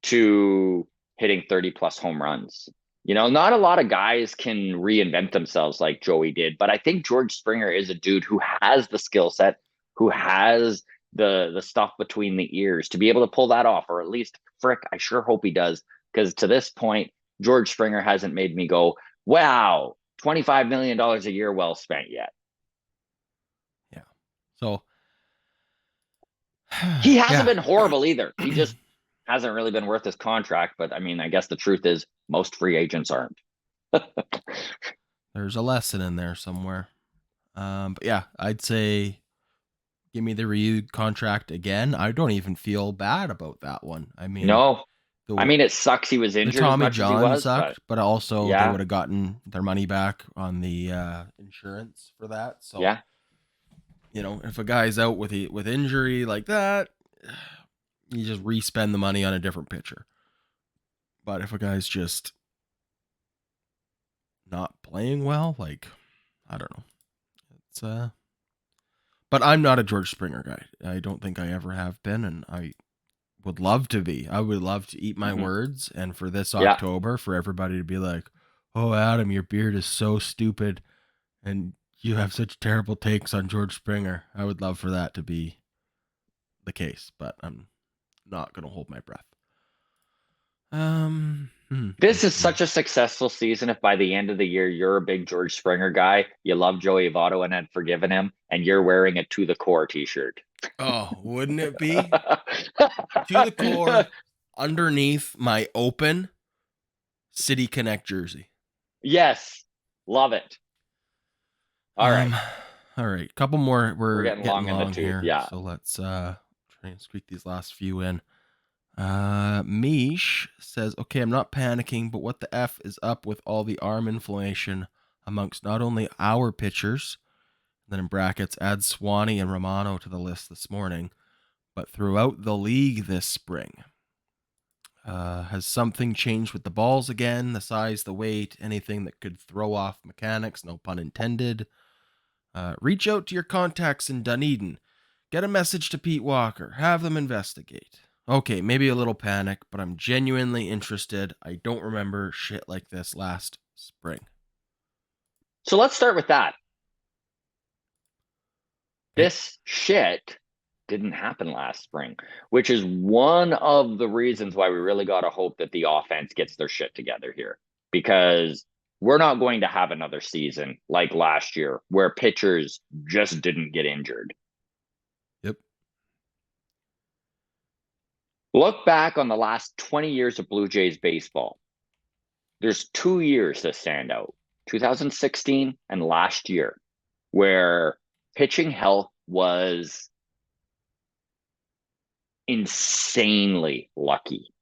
to hitting 30 plus home runs. Not a lot of guys can reinvent themselves like Joey did, but I think George Springer is a dude who has the skill set, who has the stuff between the ears to be able to pull that off, or at least frick, I sure hope he does. Because to this point, George Springer hasn't made me go, wow, $25 million a year well spent yet. Yeah. So He hasn't yeah. been horrible either. He just hasn't really been worth his contract. But I mean, I guess the truth is most free agents aren't. There's a lesson in there somewhere. But yeah, I'd say give me the Ryu contract again. I don't even feel bad about that one. I mean, No, I the mean, it sucks he was the injured as Tommy much as he John was, but sucked, but also they yeah, would have gotten their money back on the insurance for that. So, yeah, if a guy's out with injury like that, you just re-spend the money on a different pitcher. But if a guy's just not playing well, like I don't know. It's but I'm not a George Springer guy. I don't think I ever have been, and I would love to be. I would love to eat my hmm words, and for this yeah. October, for everybody to be like, "Oh, Adam, your beard is so stupid, and you have such terrible takes on George Springer." I would love for that to be the case, but I'm not gonna hold my breath. This is such a successful season. If by the end of the year you're a big George Springer guy, you love Joey Votto and had forgiven him, and you're wearing a To the Core T-shirt. Oh, wouldn't it be to the core underneath my open City Connect jersey? Yes, love it. All right, All right, couple more. we're We're getting getting long in the long tooth. here, Yeah. so let's try and squeak these last few in. Mish says, "Okay, I'm not panicking, but what the f is up with all the arm inflammation amongst not only our pitchers, then in brackets add Swanee and Romano to the list this morning, but throughout the league this spring? Has something changed with the balls again? The size, the weight, anything that could throw off mechanics? No pun intended. Reach out to your contacts in Dunedin. Get a message to Pete Walker. Have them investigate. Okay, maybe a little panic, but I'm genuinely interested. I don't remember shit like this last spring." So let's start with that. Okay. This shit didn't happen last spring, which is one of the reasons why we really got to hope that the offense gets their shit together here, because we're not going to have another season like last year where pitchers just didn't get injured. Yep. Look back on the last 20 years of Blue Jays baseball. There's 2 years that stand out, 2016 and last year, where pitching health was insanely lucky.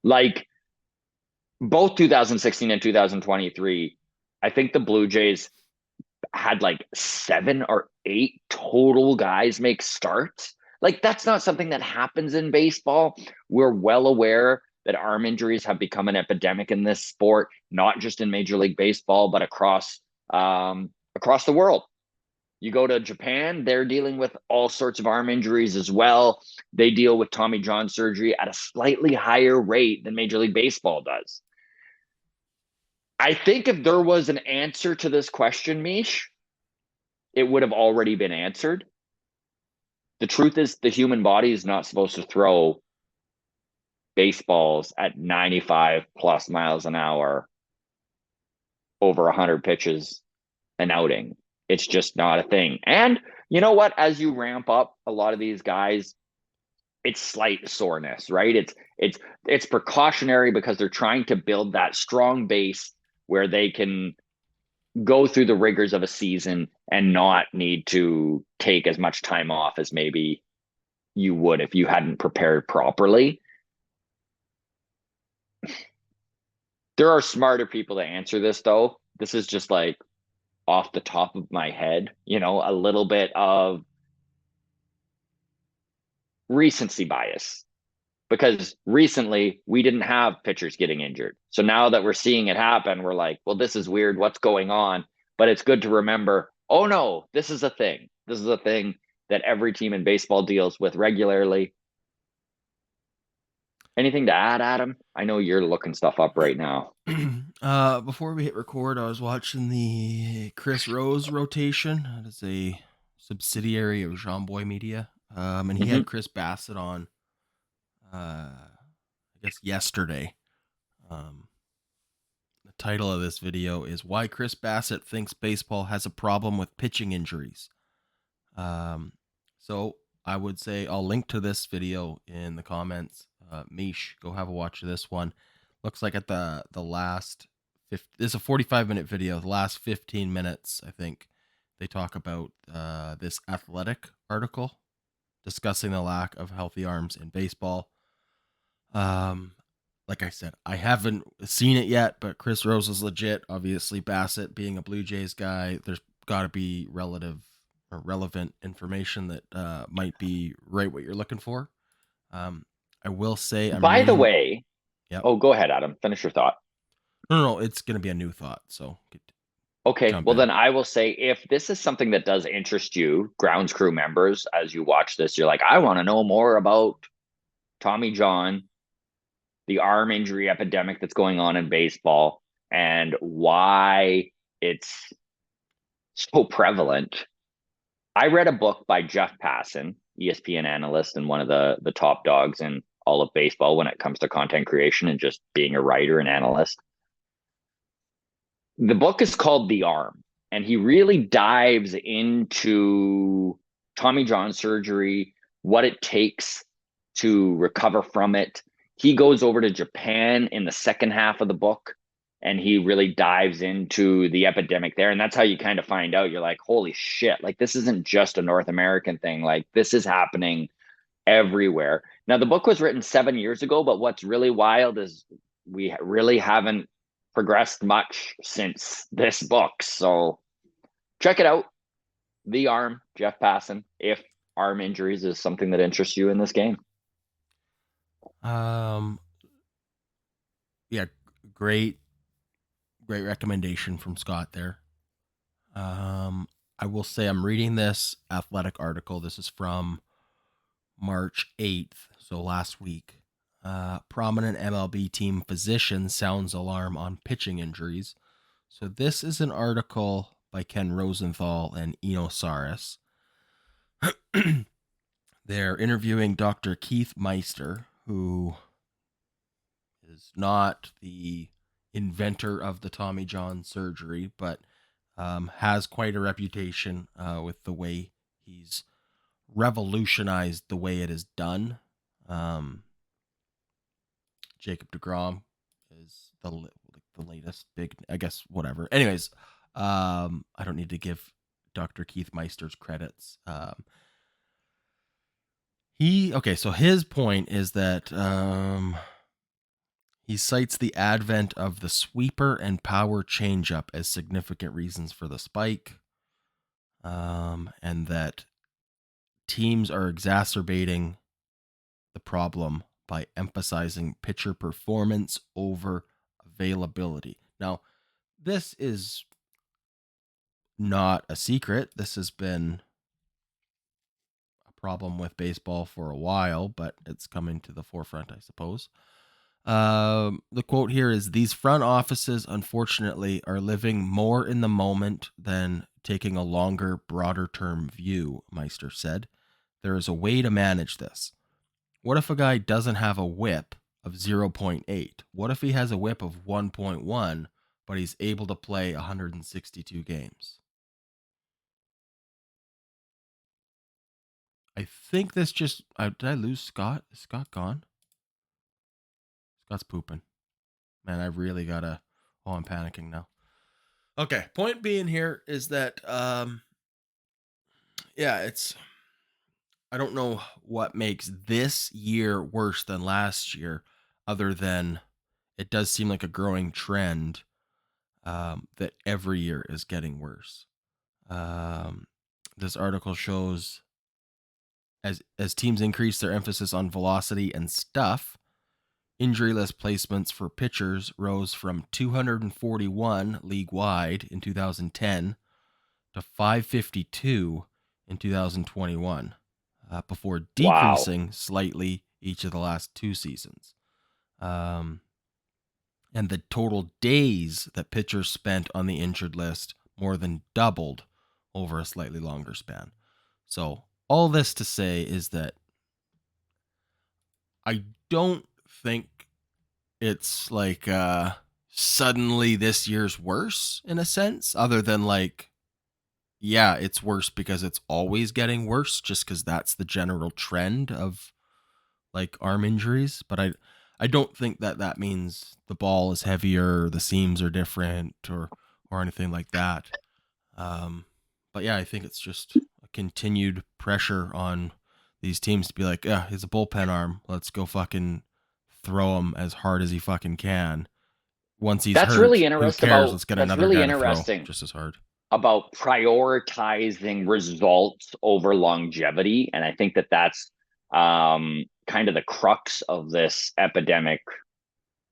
Like both 2016 and 2023, I think the Blue Jays had like 7 or 8 total guys make starts. Like that's not something that happens in baseball. We're well aware that arm injuries have become an epidemic in this sport, not just in Major League Baseball, but across the world. You go to Japan, they're dealing with all sorts of arm injuries as well. They deal with Tommy John surgery at a slightly higher rate than Major League Baseball does. I think if there was an answer to this question, Mish, it would have already been answered. The truth is, the human body is not supposed to throw baseballs at 95 plus miles an hour over 100 pitches an outing. It's just not a thing. And you know what? As you ramp up a lot of these guys, it's slight soreness, right? It's precautionary because they're trying to build that strong base where they can go through the rigors of a season and not need to take as much time off as maybe you would if you hadn't prepared properly. There are smarter people to answer this though. This is just like off the top of my head, a little bit of recency bias because recently we didn't have pitchers getting injured. So now that we're seeing it happen, we're like, well, this is weird. What's going on? But it's good to remember, oh no, this is a thing. This is a thing that every team in baseball deals with regularly. Anything to add, Adam? I know you're looking stuff up right now. Before we hit record, I was watching the Chris Rose rotation. That is a subsidiary of Jean Boy Media. And he Mm-hmm. had Chris Bassett on, I guess yesterday. Um, the title of this video is "Why Chris Bassett Thinks Baseball Has a Problem with Pitching Injuries." Um, so I would say I'll link to this video in the comments. Mish, go have a watch of this one. Looks like at the last this is a 45-minute video. The last 15 minutes, I think, they talk about this athletic article discussing the lack of healthy arms in baseball. Um, like I said, I haven't seen it yet, but Chris Rose is legit. Obviously, Bassett being a Blue Jays guy, there's got to be relevant information that might be right what you're looking for. I will say I'm By the reading. way, Yep. oh, go ahead, Adam. Finish your thought. No, it's going to be a new thought. So Okay, jump well in. then I will say if this is something that does interest you, grounds crew members, as you watch this, you're like, I want to know more about Tommy John, the arm injury epidemic that's going on in baseball, and why it's so prevalent. I read a book by Jeff Passan, ESPN analyst and one of the top dogs in all of baseball when it comes to content creation and just being a writer and analyst. The book is called The Arm, and he really dives into Tommy John surgery, what it takes to recover from it. He goes over to Japan in the second half of the book and he really dives into the epidemic there. And that's how you kind of find out. You're like, holy shit, like this isn't just a North American thing. Like this is happening everywhere. Now, the book was written 7 years ago, but what's really wild is we really haven't progressed much since this book. So check it out. The Arm, Jeff Passan, if arm injuries is something that interests you in this game. Um, yeah, great, great recommendation from Scott there. I will say I'm reading this athletic article. This is from March 8th, so last week. Prominent MLB team physician sounds alarm on pitching injuries. So this is an article by Ken Rosenthal and Enosaurus. They're interviewing Dr. Keith Meister, who is not the inventor of the Tommy John surgery, but has quite a reputation with the way he's revolutionized the way it is done. Jacob deGrom is the latest big, I guess, whatever. Anyways, I don't need to give Dr. Keith Meister's credits. So his point is that he cites the advent of the sweeper and power changeup as significant reasons for the spike, and that teams are exacerbating the problem by emphasizing pitcher performance over availability. Now, this is not a secret. This has been a problem with baseball for a while, but it's coming to the forefront, I suppose. The quote here is, "These front offices, unfortunately, are living more in the moment than taking a longer, broader term view," Meister said. "There is a way to manage this. What if a guy doesn't have a whip of 0.8? What if he has a whip of 1.1, but he's able to play 162 games?" I think this just... did I lose Scott? Is Scott gone? Scott's pooping. Man, I really gotta... Oh, I'm panicking now. Okay, point being here is that, it's... I don't know what makes this year worse than last year, other than it does seem like a growing trend that every year is getting worse. This article shows as teams increase their emphasis on velocity and stuff, injury list placements for pitchers rose from 241 league-wide in 2010 to 552 in 2021, before Wow. decreasing slightly each of the last two seasons. And the total days that pitchers spent on the injured list more than doubled over a slightly longer span. So all this to say is that I don't think it's like suddenly this year's worse in a sense, other than like, yeah, it's worse because it's always getting worse, just because that's the general trend of like arm injuries. But I don't think that means the ball is heavier, the seams are different, or anything like that. But yeah, I think it's just a continued pressure on these teams to be like, yeah, he's a bullpen arm. Let's go fucking throw him as hard as he fucking can. Once he's That's really hurt, who interesting cares? about Let's get that's another really guy to throw interesting just as hard. about prioritizing results over longevity. And I think that that's kind of the crux of this epidemic,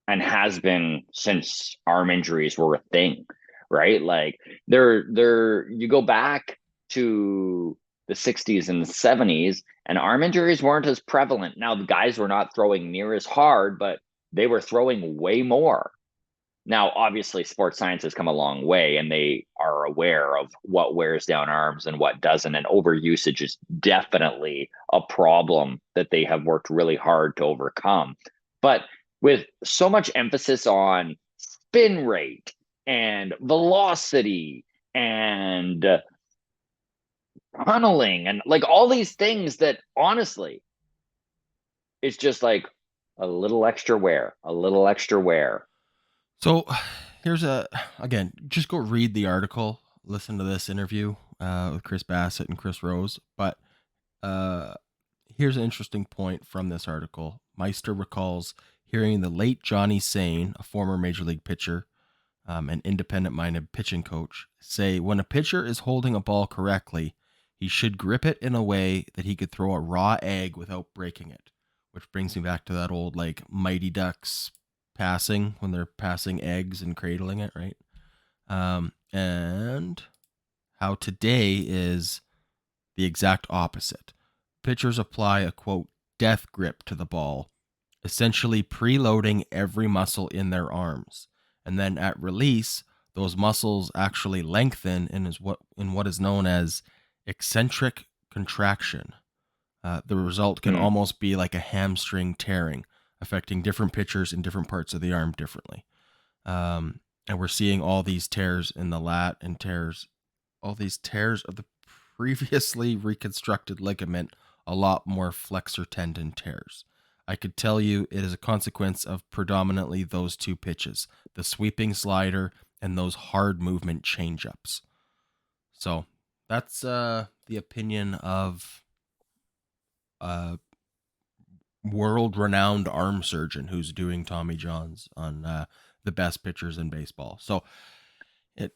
and has been since arm injuries were a thing, right? Like you go back to the 60s and the 70s, and arm injuries weren't as prevalent. Now the guys were not throwing near as hard, but they were throwing way more. Now, obviously, sports science has come a long way, and they are aware of what wears down arms and what doesn't. And overusage is definitely a problem that they have worked really hard to overcome. But with so much emphasis on spin rate and velocity and tunneling and like all these things that honestly, it's just like a little extra wear, a little extra wear. So here's again, just go read the article, listen to this interview with Chris Bassett and Chris Rose. But uh, here's an interesting point from this article. Meister recalls hearing the late Johnny Sane, a former major league pitcher, an independent-minded pitching coach, say when a pitcher is holding a ball correctly, he should grip it in a way that he could throw a raw egg without breaking it. Which brings me back to that old like Mighty Ducks passing, when they're passing eggs and cradling it, right? And how today is the exact opposite. Pitchers apply a quote death grip to the ball, essentially preloading every muscle in their arms, and then at release those muscles actually lengthen in what is known as eccentric contraction. The result can Hmm. almost be like a hamstring tearing, affecting different pitchers in different parts of the arm differently. And we're seeing all these tears in the lat and all these tears of the previously reconstructed ligament, a lot more flexor tendon tears. I could tell you it is a consequence of predominantly those two pitches, the sweeping slider and those hard movement changeups. So that's the opinion of a world renowned arm surgeon who's doing Tommy Johns on the best pitchers in baseball. So it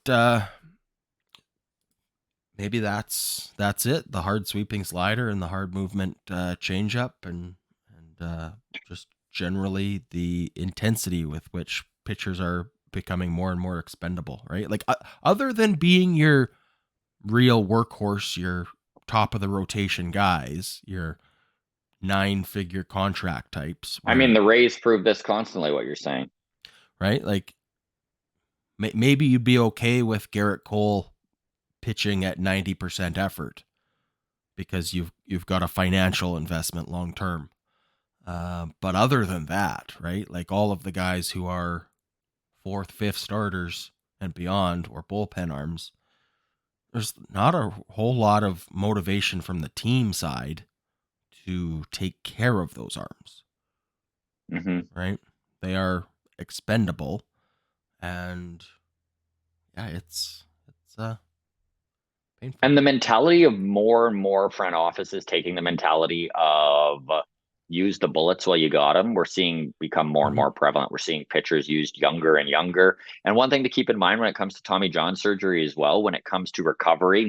maybe that's it. The hard sweeping slider and the hard movement changeup, and just generally the intensity with which pitchers are becoming more and more expendable. Right, like other than being your real workhorse, your top of the rotation guys, your 9-figure contract types, I mean, where the Rays prove this constantly, what you're saying. right, like maybe you'd be okay with Garrett Cole pitching at 90% effort because you've got a financial investment long term. But other than that, right, like all of the guys who are fourth, fifth starters and beyond, or bullpen arms, there's not a whole lot of motivation from the team side to take care of those arms, Hmm. right? They are expendable, and yeah, it's painful. And the mentality of more and more front offices taking the mentality of use the bullets while you got them. We're seeing become more and Mm-hmm. more prevalent. We're seeing pitchers used younger and younger. And one thing to keep in mind when it comes to Tommy John surgery as well, when it comes to recovery,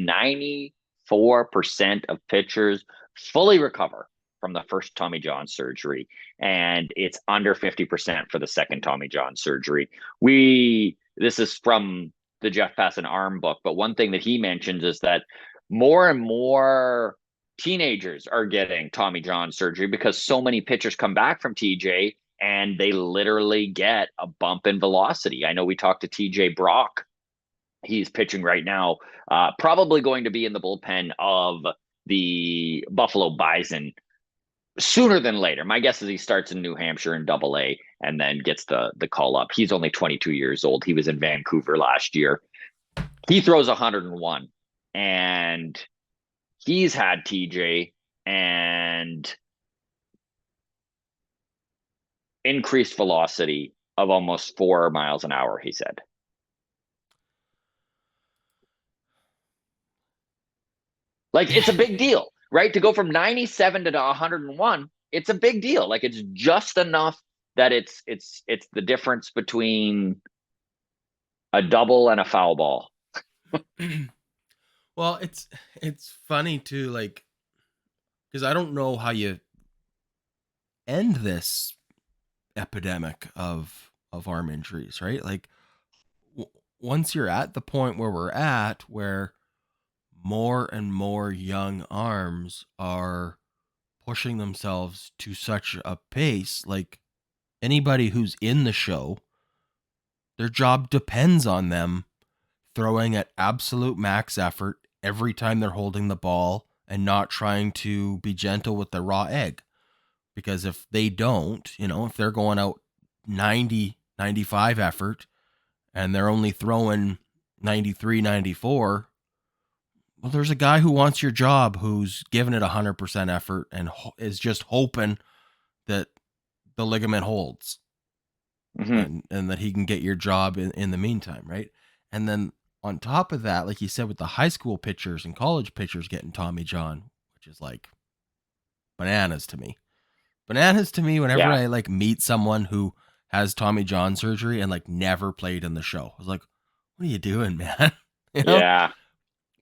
94% of pitchers fully recover from the first Tommy John surgery. And it's under 50% for the second Tommy John surgery. This is from the Jeff Passan arm book, but one thing that he mentions is that more and more teenagers are getting Tommy John surgery because so many pitchers come back from TJ and they literally get a bump in velocity. I know we talked to TJ Brock. He's pitching right now, probably going to be in the bullpen of the Buffalo Bison sooner than later. My guess is he starts in New Hampshire in Double A and then gets the call up. He's only 22 years old. He was in Vancouver last year. He throws 101, and he's had TJ and increased velocity of almost 4 miles an hour, he said. Like, it's a big deal, right? To go from 97 to 101, it's a big deal. Like, it's just enough that it's the difference between a double and a foul ball. Well, it's funny too, like, because I don't know how you end this epidemic of arm injuries, right? Like, once you're at the point where we're at, where more and more young arms are pushing themselves to such a pace, like anybody who's in the show, their job depends on them throwing at absolute max effort every time they're holding the ball and not trying to be gentle with the raw egg. Because if they don't, if they're going out 90, 95 effort and they're only throwing 93, 94, well, there's a guy who wants your job who's giving it 100% effort and is just hoping that the ligament holds, Mm-hmm. and that he can get your job in the meantime, right? And then on top of that, like you said, with the high school pitchers and college pitchers getting Tommy John, which is like bananas to me. Bananas to me whenever Yeah. I like meet someone who has Tommy John surgery and like never played in the show. I was like, what are you doing, man? you know? Yeah.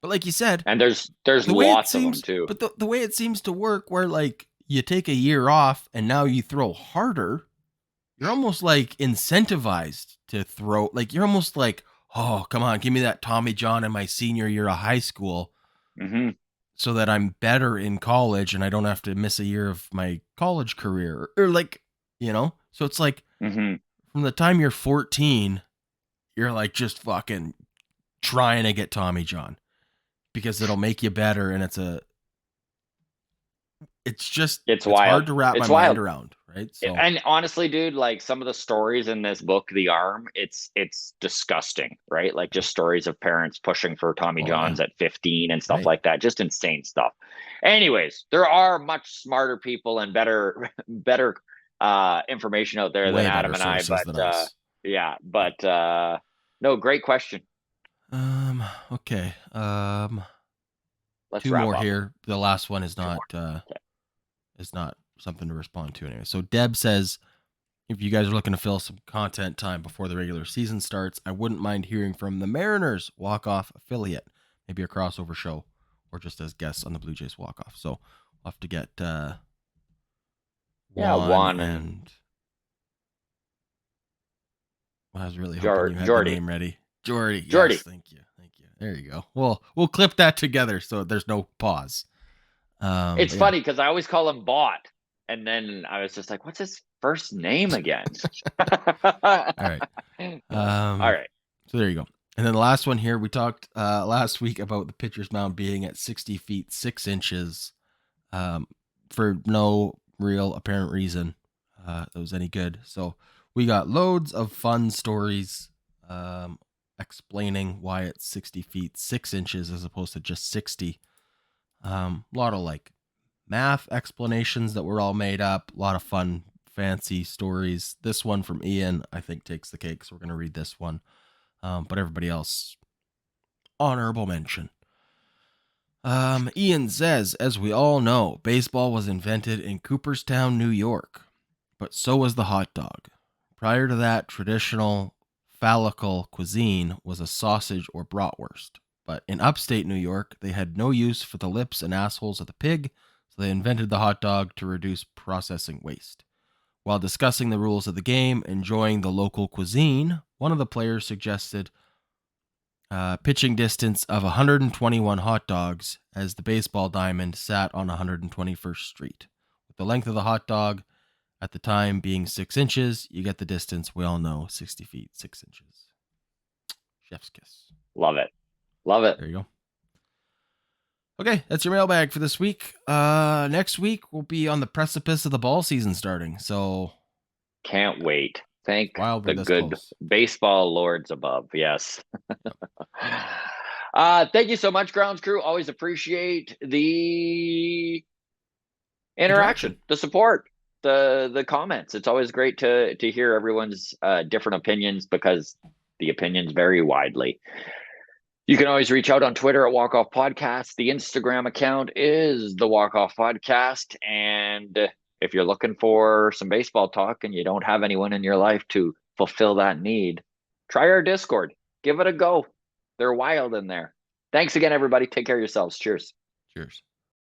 But like you said, And there's the way it lots of them seems, too. but the way it seems to work, where like you take a year off and now you throw harder, you're almost like incentivized to throw. Like you're almost like, oh, come on, give me that Tommy John in my senior year of high school, Mm-hmm. so that I'm better in college and I don't have to miss a year of my college career, or like, So it's like Mm-hmm. from the time you're 14 you're like just fucking trying to get Tommy John because it'll make you better, and It's it's hard wild. to wrap my It's mind wild. around, right? So And honestly, dude, like some of the stories in this book, The Arm, it's disgusting, right? Like just stories of parents pushing for Tommy oh yeah, Johns at 15 and stuff right, like that. Just insane stuff. Anyways, there are much smarter people and better better information out there than way Adam better and I. sources But than us. yeah, Yeah. but no, great question. Okay. Let's Two wrap more up. here. The last one Two more. Okay. is not something to respond to anyway. So Deb says, if you guys are looking to fill some content time before the regular season starts, I wouldn't mind hearing from the Mariners walk-off affiliate, maybe a crossover show, or just as guests on the Blue Jays walk-off. So we'll have to get Yeah, Juan Juan and and I was really hoping you had the Jordy. name ready. Jordy, yes, Jordy. thank you. Thank you. There you go. We'll clip that together so there's no pause. It's But yeah. funny because I always call him Bot, and then I was just like, "What's his first name again?" All All right. right. So there you go. And then the last one here, we talked last week about the pitcher's mound being at 60 feet 6 inches for no real apparent reason that was any good. So we got loads of fun stories explaining why it's 60 feet 6 inches as opposed to just 60. A lot of like math explanations that were all made up, a lot of fun, fancy stories. This one from Ian, I think, takes the cake. So we're going to read this one. But everybody else, honorable mention. Ian says, as we all know, baseball was invented in Cooperstown, New York, but so was the hot dog. Prior to that, traditional phallical cuisine was a sausage or bratwurst. But in upstate New York, they had no use for the lips and assholes of the pig, so they invented the hot dog to reduce processing waste. While discussing the rules of the game, enjoying the local cuisine, one of the players suggested pitching distance of 121 hot dogs as the baseball diamond sat on 121st Street. With the length of the hot dog at the time being 6 inches, you get the distance we all know, 60 feet, 6 inches. Chef's kiss. Love it. Love it. There you go. Okay, that's your mailbag for this week. Next week, we'll be on the precipice of the ball season starting, so Can't wait. Thank wild we're the this good close. baseball lords above. Yes. Thank you so much, grounds crew. Always appreciate the interaction, the support, the comments. It's always great to hear everyone's different opinions because the opinions vary widely. You can always reach out on Twitter at Walk Off Podcast. The Instagram account is the Walk Off Podcast. And if you're looking for some baseball talk and you don't have anyone in your life to fulfill that need, try our Discord. Give it a go. They're wild in there. Thanks again, everybody. Take care of yourselves. Cheers. Cheers.